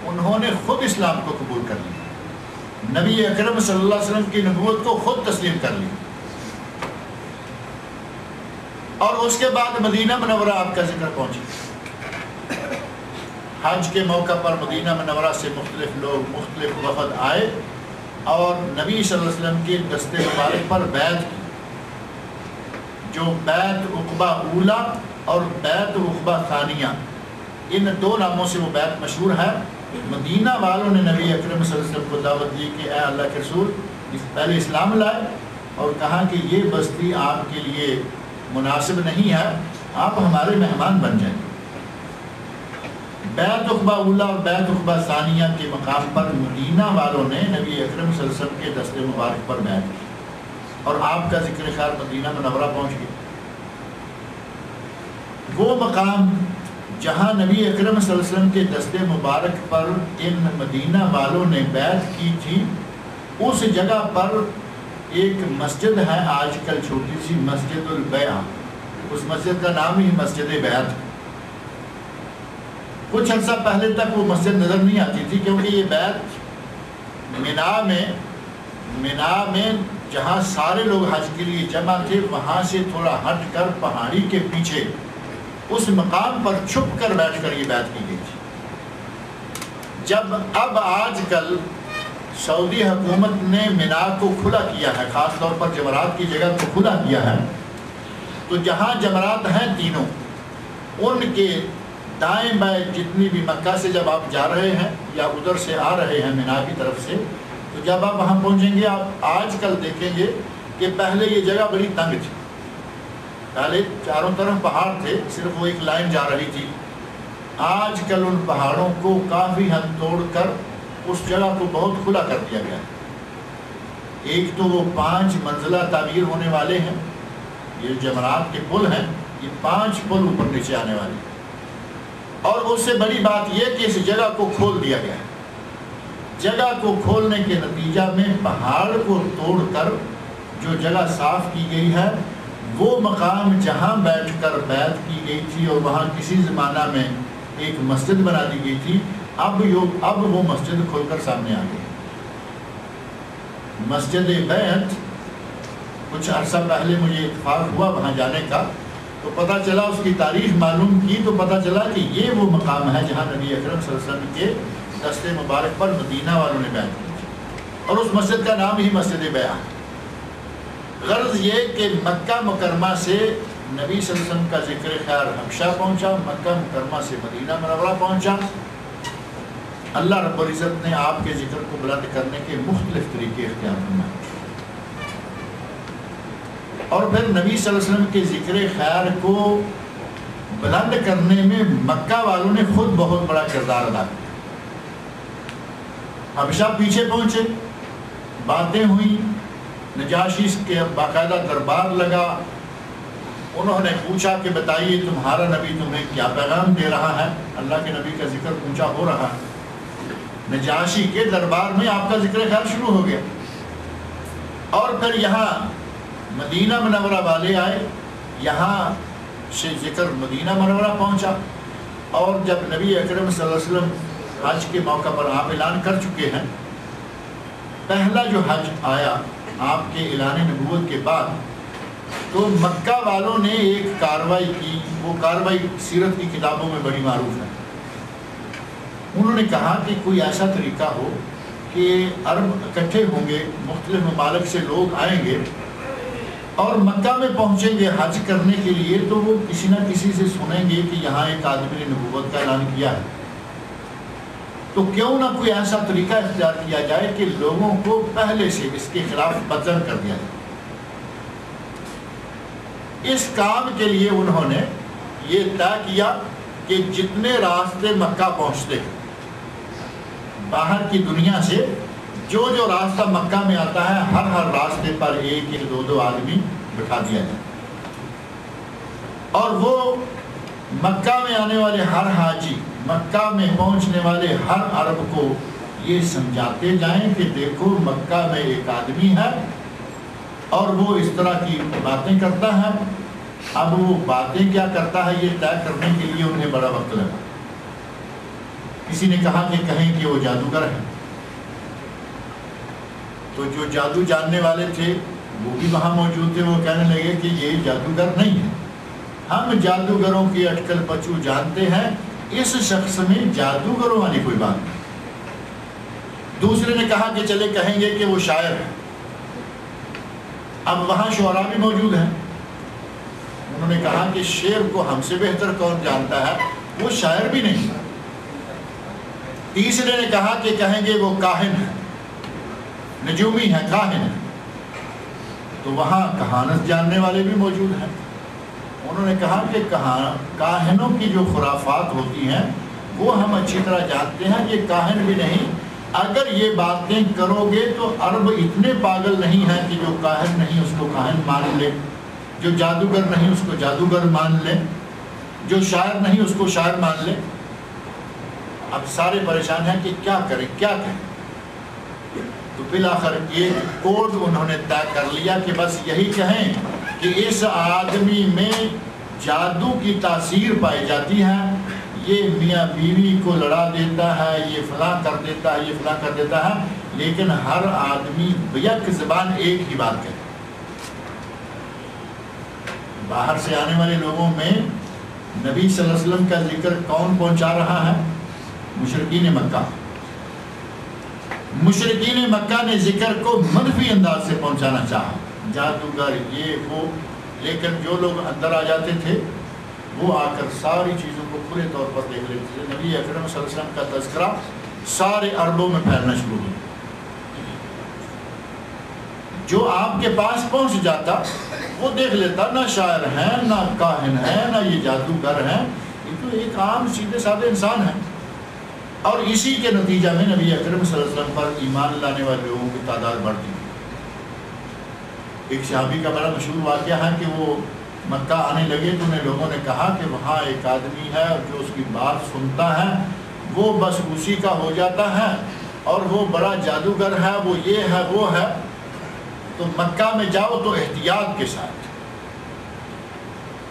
انہوں نے خود اسلام کو قبول کر لیا، نبی اکرم صلی اللہ علیہ وسلم کی نبوت کو خود تسلیم کر لی، اور اس کے بعد مدینہ منورہ آپ کا ذکر پہنچا۔ حج کے موقع پر مدینہ منورہ سے مختلف لوگ، مختلف وفد آئے اور نبی صلی اللہ علیہ وسلم کے دستے مبارک پر بیعت کی، جو بیعت عقبہ اولا اور بیعت عقبہ ثانیہ، ان 2 ناموں سے وہ بیعت مشہور ہے۔ مدینہ والوں نے نبی اکرم صلی اللہ علیہ وسلم کو دعوت دی کہ اے اللہ کے رسول، پہلے اسلام لائے اور کہا کہ یہ بستی آپ کے لیے مناسب نہیں ہے، آپ ہمارے مہمان بن جائیں۔ بیعت عقبہ اولا اور بیعت عقبہ ثانیہ کے مقام پر مدینہ والوں نے نبی اکرم صلی اللہ علیہ وسلم کے دستے مبارک پر بیعت کی اور آپ کا ذکر خیر مدینہ منورہ پہنچ گیا۔ وہ مقام جہاں نبی اکرم صلی اللہ علیہ وسلم کے دستے مبارک پر ان مدینہ والوں نے بیعت کی تھی، اس جگہ پر ایک مسجد ہے آج کل چھوٹی سی، مسجد البیعہ، اس مسجد کا نام ہی مسجد بیعت۔ کچھ عرصہ پہلے تک وہ مسجد نظر نہیں آتی تھی، کیونکہ یہ بیعت منا میں جہاں سارے لوگ حج کے لیے جمع تھے، وہاں سے تھوڑا ہٹ کر پہاڑی کے پیچھے اس مقام پر چھپ کر بیٹھ کر یہ بیعت کی گئی تھی۔ جب اب آج کل سعودی حکومت نے منا کو کھلا کیا ہے، خاص طور پر جمرات کی جگہ کو کھلا کیا ہے، تو جہاں جمرات ہیں تینوں، ان کے دائیں بائیں جتنی بھی مکہ سے جب آپ جا رہے ہیں یا ادھر سے آ رہے ہیں منا کی طرف سے، تو جب آپ وہاں پہنچیں گے آپ آج کل دیکھیں گے کہ پہلے یہ جگہ بڑی تنگ تھی، پہلے چاروں طرف پہاڑ تھے، صرف وہ ایک لائن جا رہی تھی۔ آج کل ان پہاڑوں کو کافی حد توڑ کر اس جگہ کو بہت کھلا کر دیا گیا ہے۔ ایک تو وہ 5 منزلہ تعمیر ہونے والے ہیں، یہ جمرات کے پل ہیں، یہ 5 پل اوپر نیچے آنے والے ہیں، اور اس سے بڑی بات یہ کہ اس جگہ کو کھول دیا گیا ہے۔ جگہ کو کھولنے کے نتیجہ میں پہاڑ کو توڑ کر جو جگہ صاف کی گئی ہے، وہ مقام جہاں بیٹھ کر بیعت کی گئی تھی اور وہاں کسی زمانہ میں ایک مسجد بنا دی گئی تھی، اب وہ مسجد کھول کر سامنے آ گئی۔ مسجد بیعت، کچھ عرصہ پہلے مجھے اتفاق ہوا وہاں جانے کا، تو پتہ چلا، اس کی تاریخ معلوم کی تو پتہ چلا کہ یہ وہ مقام ہے جہاں نبی اکرم صلی اللہ علیہ وسلم کے دستے مبارک پر مدینہ والوں نے بیعت کی تھی، اور اس مسجد کا نام ہی مسجد بیعہ ہے۔ غرض یہ کہ مکہ مکرمہ سے نبی صلی اللہ علیہ وسلم کا ذکر خیر حبشہ پہنچا، مکہ مکرمہ سے مدینہ منورہ پہنچا۔ اللہ رب العزت نے آپ کے ذکر کو بلند کرنے کے مختلف طریقے اختیار فرمائے، اور پھر نبی صلی اللہ علیہ وسلم کے ذکر خیر کو بلند کرنے میں مکہ والوں نے خود بہت بڑا کردار ادا کیا۔ حبشہ پیچھے پہنچے، باتیں ہوئیں، نجاشی کے باقاعدہ دربار لگا، انہوں نے پوچھا کہ بتائیے تمہارا نبی تمہیں کیا پیغام دے رہا ہے، اللہ کے نبی کا ذکر اونچا ہو رہا ہے۔ نجاشی کے دربار میں آپ کا ذکر خیر شروع ہو گیا، اور پھر یہاں مدینہ منورہ والے آئے، یہاں سے ذکر مدینہ منورہ پہنچا، اور جب نبی اکرم صلی اللہ علیہ وسلم حج کے موقع پر آپ اعلان کر چکے ہیں، پہلا جو حج آیا آپ کے اعلان نبوت کے بعد، تو مکہ والوں نے ایک کارروائی کی، وہ کارروائی سیرت کی کتابوں میں بڑی معروف ہے۔ انہوں نے کہا کہ کوئی ایسا طریقہ ہو کہ عرب اکٹھے ہوں گے، مختلف ممالک سے لوگ آئیں گے اور مکہ میں پہنچیں گے حج کرنے کے لیے، تو وہ کسی نہ کسی سے سنیں گے کہ یہاں ایک آدمی نے نبوت کا اعلان کیا ہے، تو کیوں نہ کوئی ایسا طریقہ اختیار کیا جائے کہ لوگوں کو پہلے سے اس کے خلاف بدزن کر دیا جائے۔ اس کام کے لیے انہوں نے یہ طے کیا کہ جتنے راستے مکہ پہنچتے ہیں باہر کی دنیا سے، جو راستہ مکہ میں آتا ہے، ہر راستے پر ایک دو آدمی بٹھا دیا جائے، اور وہ مکہ میں آنے والے ہر حاجی، مکہ میں پہنچنے والے ہر عرب کو یہ سمجھاتے جائیں کہ دیکھو مکہ میں ایک آدمی ہے اور وہ اس طرح کی باتیں کرتا ہے۔ اب وہ باتیں کیا کرتا ہے یہ طے کرنے کے لیے انہیں بڑا وقت لگا۔ کسی نے کہا کہ کہیں کہ وہ جادوگر ہے، تو جو جادو جاننے والے تھے وہ بھی وہاں موجود تھے، وہ کہنے لگے کہ یہ جادوگر نہیں ہے، ہم جادوگروں کی اٹکل پچو جانتے ہیں، اس شخص میں جادوگروں والی کوئی بات نہیں۔ دوسرے نے کہا کہ چلے کہیں گے کہ وہ شاعر ہے۔ اب وہاں شعراء بھی موجود ہیں، انہوں نے کہا کہ شعر کو ہم سے بہتر کون جانتا ہے، وہ شاعر بھی نہیں۔ تیسرے نے کہا کہ کہیں گے وہ کاہن ہے، نجومی ہے، کاہن ہے، تو وہاں کہانت جاننے والے بھی موجود ہیں۔ انہوں نے کہا کہ کاہنوں کی جو خرافات ہوتی ہیں وہ ہم اچھی طرح جانتے ہیں، یہ کاہن بھی نہیں، اگر یہ باتیں کرو گے تو عرب اتنے پاگل نہیں ہیں کہ جو کاہن نہیں اس کو کاہن مان لے، جو جادوگر نہیں اس کو جادوگر مان لے، جو شاعر نہیں اس کو شاعر مان لے۔ اب سارے پریشان ہیں کہ کیا کریں کیا کہیں، تو بالآخر ایک کوڈ انہوں نے طے کر لیا کہ بس یہی کہیں کہ اس آدمی میں جادو کی تاثیر پائی جاتی ہے، یہ میاں بیوی کو لڑا دیتا ہے، یہ فلاں کر دیتا ہے، یہ فلاں کر دیتا ہے، لیکن ہر آدمی یک زبان ایک ہی بات کہے۔ باہر سے آنے والے لوگوں میں نبی صلی اللہ علیہ وسلم کا ذکر کون پہنچا رہا ہے؟ مشرکین مکہ۔ مشرکین مکہ نے ذکر کو منفی انداز سے پہنچانا چاہا، جادوگر یہ وہ، لیکن جو لوگ اندر آ جاتے تھے وہ آ کر ساری چیزوں کو کھلے طور پر دیکھ لیتے تھے۔ نبی اکرم صلی اللہ علیہ وسلم کا تذکرہ سارے عربوں میں پھیلنا شروع ہوا۔ جو آپ کے پاس پہنچ جاتا وہ دیکھ لیتا، نہ شاعر ہیں، نہ کاہن ہیں، نہ یہ جادوگر ہیں، یہ تو ایک عام سیدھے سادھے انسان ہیں۔ اور اسی کے نتیجہ میں نبی اکرم صلی اللہ علیہ وسلم پر ایمان لانے والے لوگوں کی تعداد بڑھتی ہے۔ ایک صحابی کا بڑا مشہور واقعہ ہے کہ وہ مکہ آنے لگے تو انہیں لوگوں نے کہا کہ وہاں ایک آدمی ہے جو اس کی بات سنتا ہے وہ بس اسی کا ہو جاتا ہے، اور وہ بڑا جادوگر ہے، وہ یہ ہے وہ ہے، تو مکہ میں جاؤ تو احتیاط کے ساتھ۔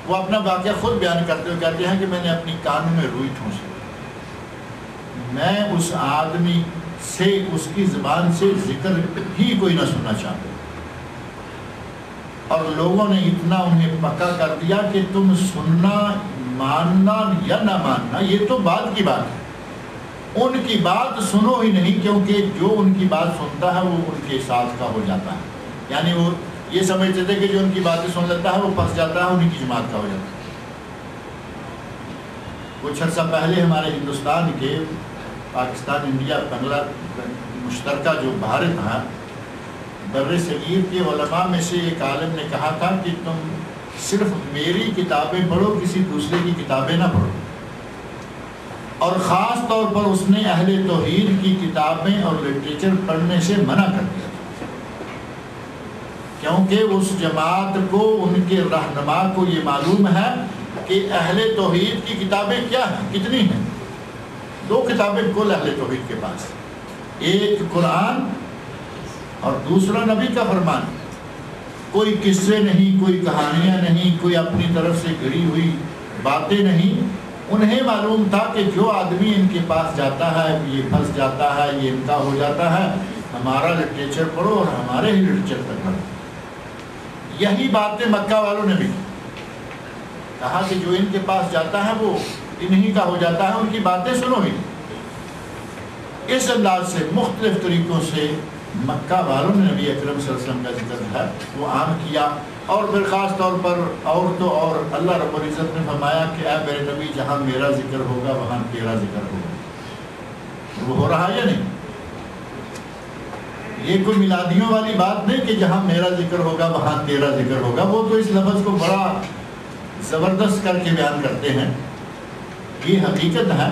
وہ اپنا واقعہ خود بیان کرتے ہوئے کہتے ہیں کہ میں نے اپنی کان میں روئی ٹھونسی، میں اس آدمی سے اس کی زبان سے ذکر ہی کوئی نہ سننا چاہتا، اور لوگوں نے اتنا انہیں پکا کر دیا کہ تم سننا، ماننا یا نہ ماننا یہ تو بعد کی بات ہے، ان کی بات سنو ہی نہیں، کیونکہ جو ان کی بات سنتا ہے وہ ان کے ساتھ کا ہو جاتا ہے۔ یعنی وہ یہ سمجھتے تھے کہ جو ان کی باتیں سن لیتا ہے وہ پھنس جاتا ہے، انہیں کی جماعت کا ہو جاتا ہے۔ کچھ عرصہ پہلے ہمارے ہندوستان کے پاکستان، انڈیا، بنگلہ مشترکہ جو بھارت ہے، بر صغیر کے علماء میں سے ایک عالم نے کہا تھا کہ تم صرف میری کتابیں پڑھو، کسی دوسرے کی کتابیں نہ پڑھو، اور خاص طور پر اس نے اہل توحید کی کتابیں اور لٹریچر پڑھنے سے منع کر دیا، کیونکہ اس جماعت کو، ان کے رہنما کو یہ معلوم ہے کہ اہل توحید کی کتابیں کیا ہیں، کتنی ہیں۔ 2 کتابیں کل اہل توحید کے پاس، ایک قرآن اور دوسرا نبی کا فرمان۔ کوئی قصے نہیں، کوئی کہانیاں نہیں، کوئی اپنی طرف سے گھڑی ہوئی باتیں نہیں۔ انہیں معلوم تھا کہ جو آدمی ان کے پاس جاتا ہے یہ پھنس جاتا ہے، یہ ان کا ہو جاتا ہے، ہمارا لٹریچر پڑھو اور ہمارے ہی لٹریچر پر پڑھو۔ یہی باتیں مکہ والوں نے بھی کہا کہ جو ان کے پاس جاتا ہے وہ انہی کا ہو جاتا ہے، ان کی باتیں سنو ہی۔ اس انداز سے مختلف طریقوں سے مکہ والوں نے نبی اکرم صلی اللہ علیہ وسلم کا ذکر ہے وہ عام کیا، اور پھر خاص طور پر عورتوں اور اللہ رب العزت نے فرمایا کہ اے میرے نبی جہاں میرا ذکر ہوگا وہاں تیرا ذکر ہوگا۔ وہ ہو رہا ہے یا نہیں؟ یہ کوئی میلادیوں والی بات نہیں کہ جہاں میرا ذکر ہوگا وہاں تیرا ذکر ہوگا، وہ تو اس لفظ کو بڑا زبردست کر کے بیان کرتے ہیں۔ یہ حقیقت ہے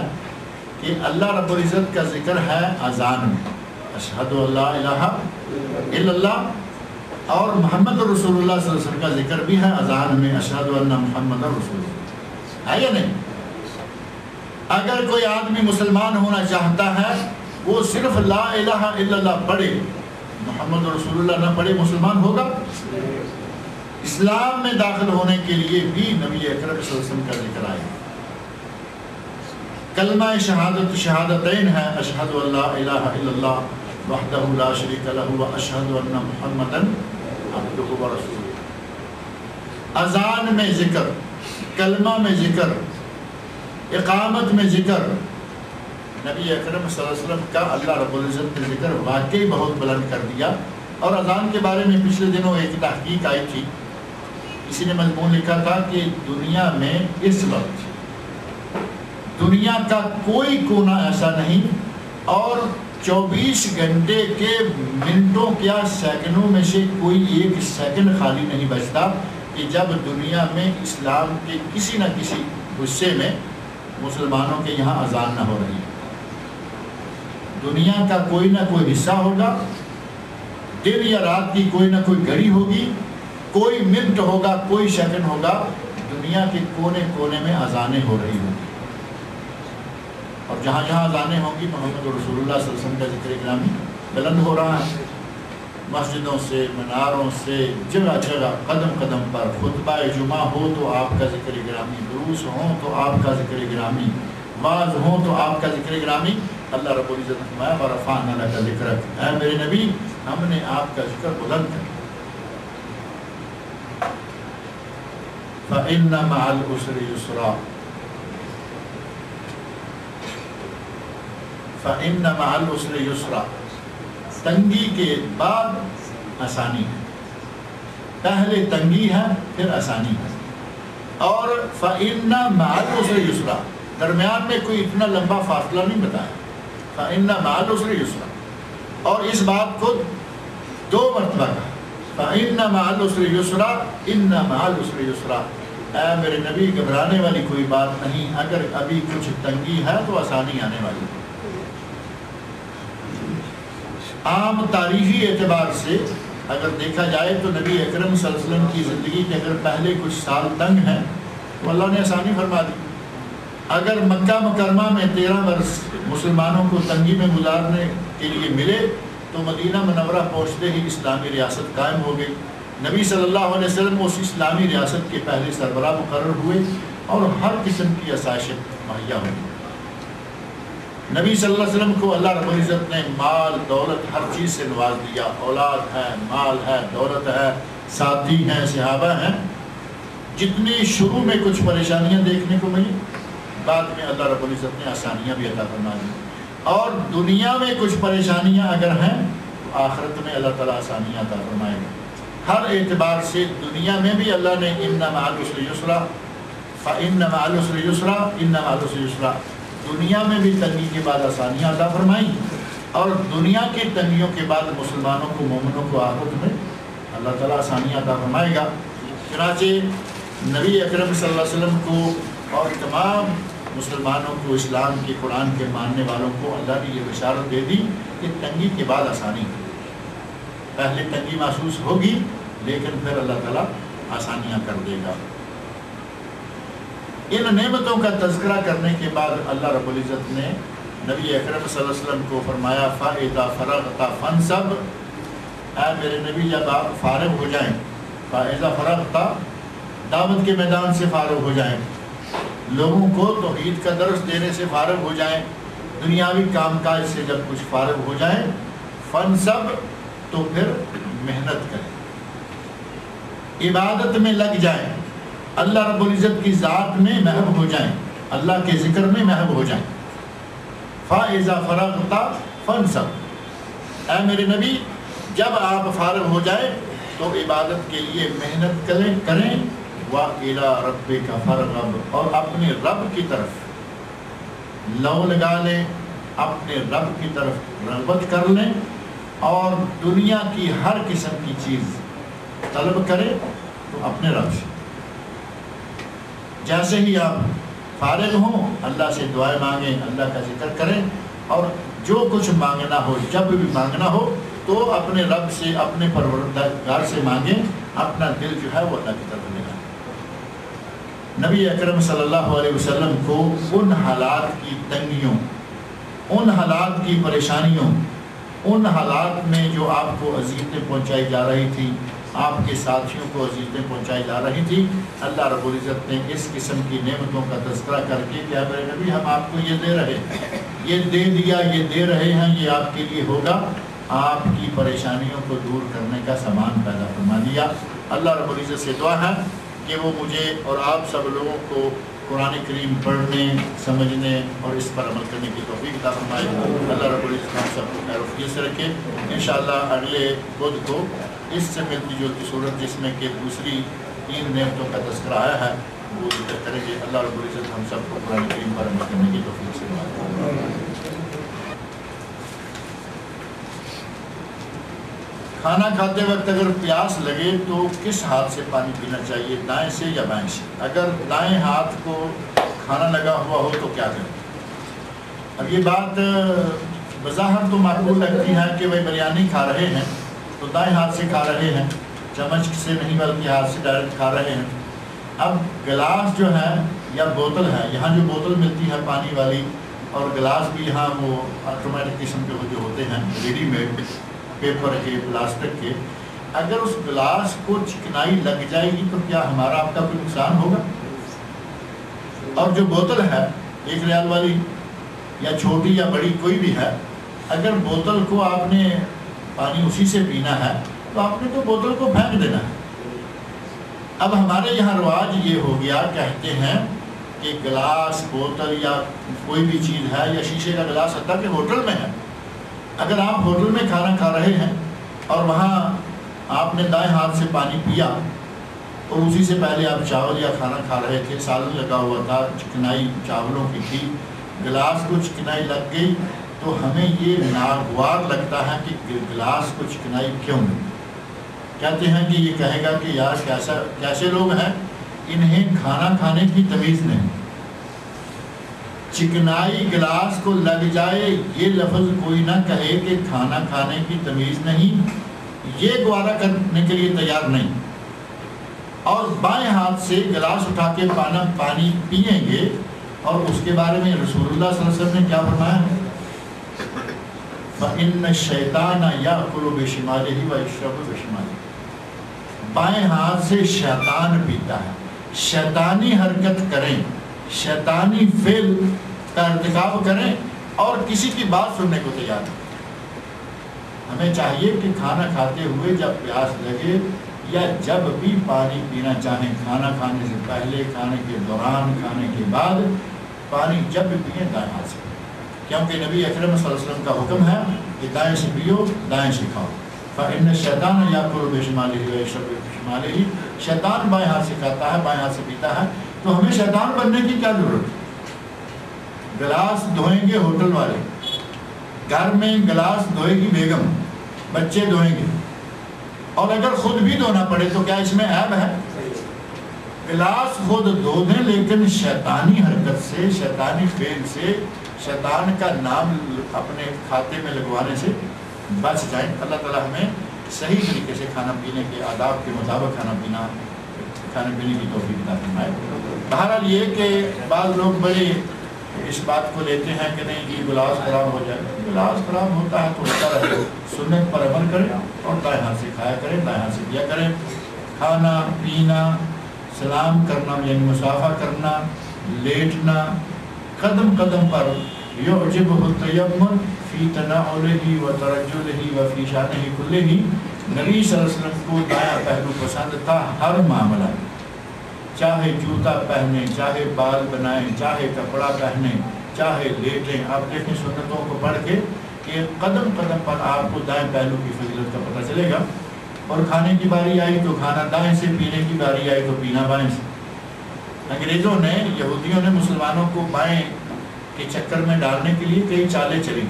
کہ اللہ رب العزت کا ذکر ہے اذان میں، اشہد ان لا الہ الا اللہ، اور محمد رسول اللہ صلی اللہ علیہ وسلم کا ذکر بھی ہے اذان میں، اشہد ان محمد رسول اللہ، ہے یا نہیں؟ اگر کوئی آدمی مسلمان ہونا چاہتا ہے وہ صرف لا الہ الا اللہ پڑھے، محمد رسول اللہ نہ پڑھے، مسلمان ہوگا؟ اسلام میں داخل ہونے کے لیے بھی نبی اکرم صلی اللہ علیہ وسلم کا ذکر آئے۔ کلمہ شہادت شہادتین ہے، اشہد ان لا الہ الا اللہ وحدہ لا شریک لہ واشہد ان محمدا عبدہ ورسولہ۔ اذان میں ذکر، کلمہ میں ذکر، اقامت میں ذکر، نبی اکرم صلی اللہ علیہ وسلم کا اللہ رب العزت نے ذکر واقعی بہت بلند کر دیا۔ اور اذان کے بارے میں پچھلے دنوں ایک تحقیق آئی تھی، کسی نے مضمون لکھا تھا کہ دنیا میں اس وقت دنیا کا کوئی کونا ایسا نہیں اور 24 گھنٹے کے منٹوں یا سیکنڈوں میں سے کوئی ایک سیکنڈ خالی نہیں بچتا کہ جب دنیا میں اسلام کے کسی نہ کسی حصے میں مسلمانوں کے یہاں اذان نہ ہو رہی ہے۔ دنیا کا کوئی نہ کوئی حصہ ہوگا، دن یا رات کی کوئی نہ کوئی گھڑی ہوگی، کوئی منٹ ہوگا، کوئی سیکنڈ ہوگا، دنیا کے کونے کونے میں اذانیں ہو رہی ہوں گی، اور جہاں جہاں اذانیں ہوں گی محمد رسول اللہ صلی اللہ علیہ وسلم کا ذکر گرامی بلند ہو رہا ہے۔ مسجدوں سے، مناروں سے، جگہ جگہ، قدم قدم پر خطبہ جمعہ ہو تو آپ کا ذکر گرامی، دروس ہوں تو آپ کا ذکر گرامی، واعظ ہوں تو آپ کا ذکر گرامی۔ اللہ رب العزت نے فرمایا وَرَفَعْنَا لَكَ ذِكْرَكَ، اے میرے نبی ہم نے آپ کا ذکر بلند کر دیا۔ فَإِنَّ مَعَ الْعُسْرِ يُسْرًا، فَإِنَّ مَعَ الْعُسْرِ يُسْرًا، تنگی کے بعد آسانی ہے، پہلے تنگی ہے پھر آسانی ہے۔ اور فَإِنَّ مَعَ الْعُسْرِ يُسْرًا، درمیان میں کوئی اتنا لمبا فاصلہ نہیں بتایا، فَإِنَّ مَعَ الْعُسْرِ يُسْرًا، اور اس بات کو 2 مرتبہ کہا، فَإِنَّ مَعَ الْعُسْرِ يُسْرًا، إِنَّ مَعَ الْعُسْرِ يُسْرًا، اے میرے نبی گھبرانے والی کوئی بات نہیں، اگر ابھی کچھ تنگی ہے تو آسانی آنے والی ہے۔ عام تاریخی اعتبار سے اگر دیکھا جائے تو نبی اکرم صلی اللہ علیہ وسلم کی زندگی کے اگر پہلے کچھ سال تنگ ہیں تو اللہ نے آسانی فرما دی۔ اگر مکہ مکرمہ میں 13 برس مسلمانوں کو تنگی میں گزارنے کے لیے ملے تو مدینہ منورہ پہنچتے ہی اسلامی ریاست قائم ہو گئی، نبی صلی اللہ علیہ وسلم اس اسلامی ریاست کے پہلے سربراہ مقرر ہوئے اور ہر قسم کی آسائشیں مہیا ہوئی۔ نبی صلی اللہ علیہ وسلم کو اللہ رب العزت نے مال دولت ہر چیز سے نواز دیا، اولاد ہے، مال ہے، دولت ہے، ساتھی ہیں، صحابہ ہیں۔ جتنی شروع میں کچھ پریشانیاں دیکھنے کو ملی، بعد میں اللہ رب العزت نے آسانیاں بھی عطا فرما دی، اور دنیا میں کچھ پریشانیاں اگر ہیں تو آخرت میں اللہ تعالیٰ آسانیاں عطا فرمائے گا۔ ہر اعتبار سے دنیا میں بھی اللہ نے ان مع العسر یسرا، فإن مع العسر یسرا، ان مع العسر یسرا، دنیا میں بھی تنگی کے بعد آسانیاں عطا فرمائیں، اور دنیا کی تنگیوں کے بعد مسلمانوں کو، مومنوں کو آخرت میں اللہ تعالیٰ آسانیاں عطا فرمائے گا۔ چنانچہ نبی اکرم صلی اللہ علیہ وسلم کو اور تمام مسلمانوں کو، اسلام کے، قرآن کے ماننے والوں کو اللہ نے یہ بشارت دے دی کہ تنگی کے بعد آسانی ہے۔ پہلے تنگی محسوس ہوگی لیکن پھر اللہ تعالیٰ آسانیاں کر دے گا۔ ان نعمتوں کا تذکرہ کرنے کے بعد اللہ رب العزت نے نبی اکرم صلی اللہ علیہ وسلم کو فرمایا فَإِذَا فَرَغْتَ فَانْصَبْ، اے میرے نبی جب آپ فارغ ہو جائیں، فَإِذَا فَرَغْتَ، دعوت کے میدان سے فارغ ہو جائیں، لوگوں کو توحید کا درس دینے سے فارغ ہو جائیں، دنیاوی کام کاج سے جب کچھ فارغ ہو جائیں، فَانْصَبْ، تو پھر محنت کریں، عبادت میں لگ جائیں، اللہ رب العزت کی ذات میں محو ہو جائیں، اللہ کے ذکر میں محو ہو جائیں۔ فَإِذَا فَرَغْتَ فَانْصَبْ، اے میرے نبی جب آپ فارغ ہو جائے تو عبادت کے لیے محنت کریں وَإِلَىٰ رَبِّكَ فَارْغَب، اور اپنے رب کی طرف لو لگا لیں، اپنے رب کی طرف رغبت کر لیں، اور دنیا کی ہر قسم کی چیز طلب کریں تو اپنے رب سے، جیسے ہی آپ فارغ ہوں اللہ سے دعائیں مانگیں، اللہ کا ذکر کریں، اور جو کچھ مانگنا ہو جب بھی مانگنا ہو تو اپنے رب سے، اپنے پروردگار سے مانگیں، اپنا دل جو ہے وہ اللہ کی طرف لگائیں۔ نبی اکرم صلی اللہ علیہ وسلم کو ان حالات کی تنگیوں، ان حالات کی پریشانیوں، ان حالات میں جو آپ کو اذیتیں پہنچائی جا رہی تھی، آپ کے ساتھیوں کو اذیتیں پہنچائی جا رہی تھی، اللہ رب العزت نے اس قسم کی نعمتوں کا تذکرہ کر کے کہ اے میرے نبی ہم آپ کو یہ دے رہے ہیں، یہ دے دیا، یہ دے رہے ہیں، یہ آپ کے لیے ہوگا، آپ کی پریشانیوں کو دور کرنے کا سامان پیدا فرما دیا۔ اللہ رب العزت سے دعا ہے کہ وہ مجھے اور آپ سب لوگوں کو قرآن کریم پڑھنے، سمجھنے اور اس پر عمل کرنے کی توفیق عطا فرمائے۔ اللہ رب العزت ہم سب کو خیر و عافیت سے رکھے۔ انشاءاللہ اگلے بدھ کو اس سے ملتی جلتی صورت جس میں کہ دوسری 3 نعمتوں کا تذکرہ آیا ہے وہ ذکر کریں گے۔ اللہ رب العزت ہم سب کو قرآن کریم پر عمل کرنے کی توفیق سے کھانا کھاتے وقت اگر پیاس لگے تو کس ہاتھ سے پانی پینا چاہیے، دائیں سے یا بائیں سے؟ اگر دائیں ہاتھ کو کھانا لگا ہوا ہو تو کیا کریں؟ اب یہ بات بظاہر تو معقول لگتی ہے کہ بھائی بریانی کھا رہے ہیں تو دائیں ہاتھ سے کھا رہے ہیں، چمچ سے نہیں بلکہ ہاتھ سے ڈائریکٹ کھا رہے ہیں۔ اب گلاس جو ہے یا بوتل ہے، یہاں جو بوتل ملتی ہے پانی والی، اور گلاس بھی یہاں وہ آٹومیٹک قسم کے جو ہوتے ہیں ریڈی میڈ، پیپر کے، پلاسٹک کے، اگر اس گلاس کو چکنائی لگ جائے گی تو کیا ہمارا آپ کا کوئی نقصان ہوگا؟ اور جو بوتل ہے 1 ریال والی یا چھوٹی یا بڑی کوئی بھی ہے، اگر بوتل کو آپ نے پانی اسی سے پینا ہے تو آپ نے تو بوتل کو پھینک دینا ہے۔ اب ہمارے یہاں رواج یہ ہو گیا، کہتے ہیں کہ گلاس، بوتل یا کوئی بھی چیز ہے یا شیشے کا گلاس حتیٰ کہ ہوٹل میں ہے، اگر آپ ہوٹل میں کھانا کھا رہے ہیں اور وہاں آپ نے دائیں ہاتھ سے پانی پیا اور اسی سے پہلے آپ چاول یا کھانا کھا رہے تھے، سالن لگا ہوا تھا، چکنائی چاولوں کی تھی، گلاس کو چکنائی لگ گئی تو ہمیں یہ ناگوار لگتا ہے کہ گلاس کو چکنائی کیوں نہیں؟ کہتے ہیں کہ یہ کہے گا کہ یار کیسے لوگ ہیں، انہیں کھانا کھانے کی تمیز نہیں، چکنائی گلاس کو لگ جائے یہ لفظ کوئی نہ کہے کہ کھانا کھانے کی تمیز نہیں، یہ گوارا کرنے کے لیے تیار نہیں، اور بائیں ہاتھ سے گلاس اٹھا کے پانی پئیں گے، اور اس کے بارے میں رسول اللہ صلی اللہ علیہ وسلم نے کیا فرمایا؟ فَإِنَّ الشَّيْطَانَ يَأْكُلُ بِشِمَالِهِ وَيَشْرَبُ بِشِمَالِهِ، بائیں ہاتھ سے شیطان پیتا ہے، شیطانی حرکت کریں، شیطانی فعل کا ارتکاب کریں اور کسی کی بات سننے کو تیار نہیں۔ ہمیں چاہیے کہ کھانا کھاتے ہوئے جب پیاس لگے یا جب بھی پانی پینا چاہیں، کھانا کھانے سے پہلے، کھانے کے دوران، کھانے کے بعد، پانی جب بھی پئیں دائیں ہاتھ سے، کیونکہ نبی اکرم صلی اللہ علیہ وسلم کا حکم ہے کہ دائیں سے پیو، دائیں سے کھاؤ۔ فَإِنَّ الشَّيْطَانَ يَأْكُلُ بِشِمَالِهِ وَيَشْرَبُ بِشِمَالِهِ، شیطان بائیں ہاتھ سے کھاتا ہے، بائیں ہاتھ سے پیتا ہے، تو ہمیں شیطان بننے کی کیا ضرورت ہے؟ گلاس دھوئیں گے ہوٹل والے، گھر میں گلاس دھوئے گی بیگم، بچے دھوئیں گے، اور اگر خود بھی دھونا پڑے تو کیا اس میں عیب ہے؟ گلاس خود دھو دیں، لیکن شیطانی حرکت سے، شیطانی فعل سے، شیطان کا نام اپنے کھاتے میں لگوانے سے بچ جائیں۔ اللہ تعالیٰ ہمیں صحیح طریقے سے کھانا پینے کے آداب کے مطابق کھانے پینے کی توفیق عطا فرمائے۔ بہرحال یہ کہ بعض لوگ بڑے اس بات کو لیتے ہیں کہ نہیں یہ گلاس خراب ہو جائے، گلاس خراب ہوتا ہے تو ہوتا رہے، سنت پر عمل کریں اور دائیں ہاتھ سے کھایا کریں، دائیں ہاتھ سے پیا کریں۔ کھانا پینا، سلام کرنا یعنی مصافحہ کرنا، لیٹنا، قدم قدم پر یعجبہ التیمم فی تناولہ و ترجلہ و فی شانہ کلہ، نبی صلی اللہ علیہ وسلم کو دایاں پہلو پسند تھا ہر معاملہ، چاہے جوتا پہنے، چاہے بال بنائیں، چاہے کپڑا پہنے، چاہے لیٹیں. آپ دیکھیں سنتوں کو پڑھ کے کہ قدم قدم پر آپ کو دائیں پہلو کی فضیلت کا پتہ چلے گا. اور کھانے کی باری آئی تو کھانا دائیں سے، پینے کی باری آئی تو پینا بائیں سے. انگریزوں نے، یہودیوں نے مسلمانوں کو بائیں کے چکر میں ڈالنے کے لیے کئی چالیں چلی.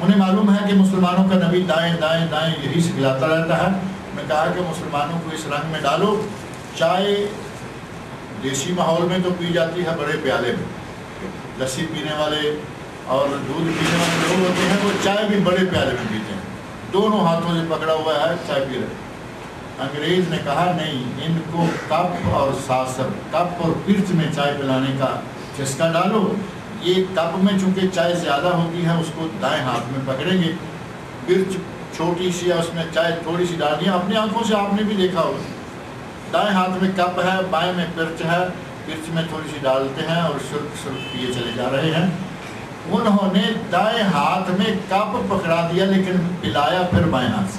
انہیں معلوم ہے کہ مسلمانوں کا نبی دائیں دائیں دائیں یہی سکھلاتا رہتا ہے. میں کہا کہ مسلمانوں کو اس رنگ میں ڈالو. چائے دیسی ماحول میں تو پی جاتی ہے بڑے پیالے میں. لسی پینے والے اور دودھ پینے والے لوگ ہوتے ہیں وہ چائے بھی بڑے پیالے میں پیتے ہیں، دونوں ہاتھوں سے پکڑا ہوا ہے چائے پی رہے. انگریز نے کہا نہیں، ان کو کپ اور ساسر، کپ اور پرچ میں چائے پلانے کا چسکا ڈالو. یہ کپ میں چونکہ چائے زیادہ ہوتی ہے اس کو دائیں ہاتھ میں پکڑیں گے، پرچ چھوٹی سی ہے اس میں چائے تھوڑی سی ڈال دیا. اپنی آنکھوں سے آپ نے بھی دیکھا ہوگا، دائیں ہاتھ میں کپ ہے، بائیں میں پرچ ہے، پرچ میں تھوڑی سی ڈالتے ہیں اور سرخ سرخ پیے چلے جا رہے ہیں. انہوں نے دائیں ہاتھ میں کپ پکڑا دیا لیکن پلایا پھر بائیں ہاتھ سے.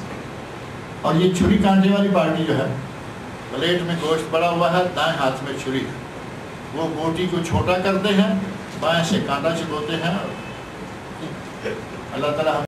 اور یہ چھری کانٹے والی پارٹی جو ہے، پلیٹ میں گوشت پڑا ہوا ہے، دائیں ہاتھ میں چھری ہے، وہ بوٹی کو چھوٹا کرتے ہیں، بائیں سے کانٹا چبوتے ہیں. اللہ تعالیٰ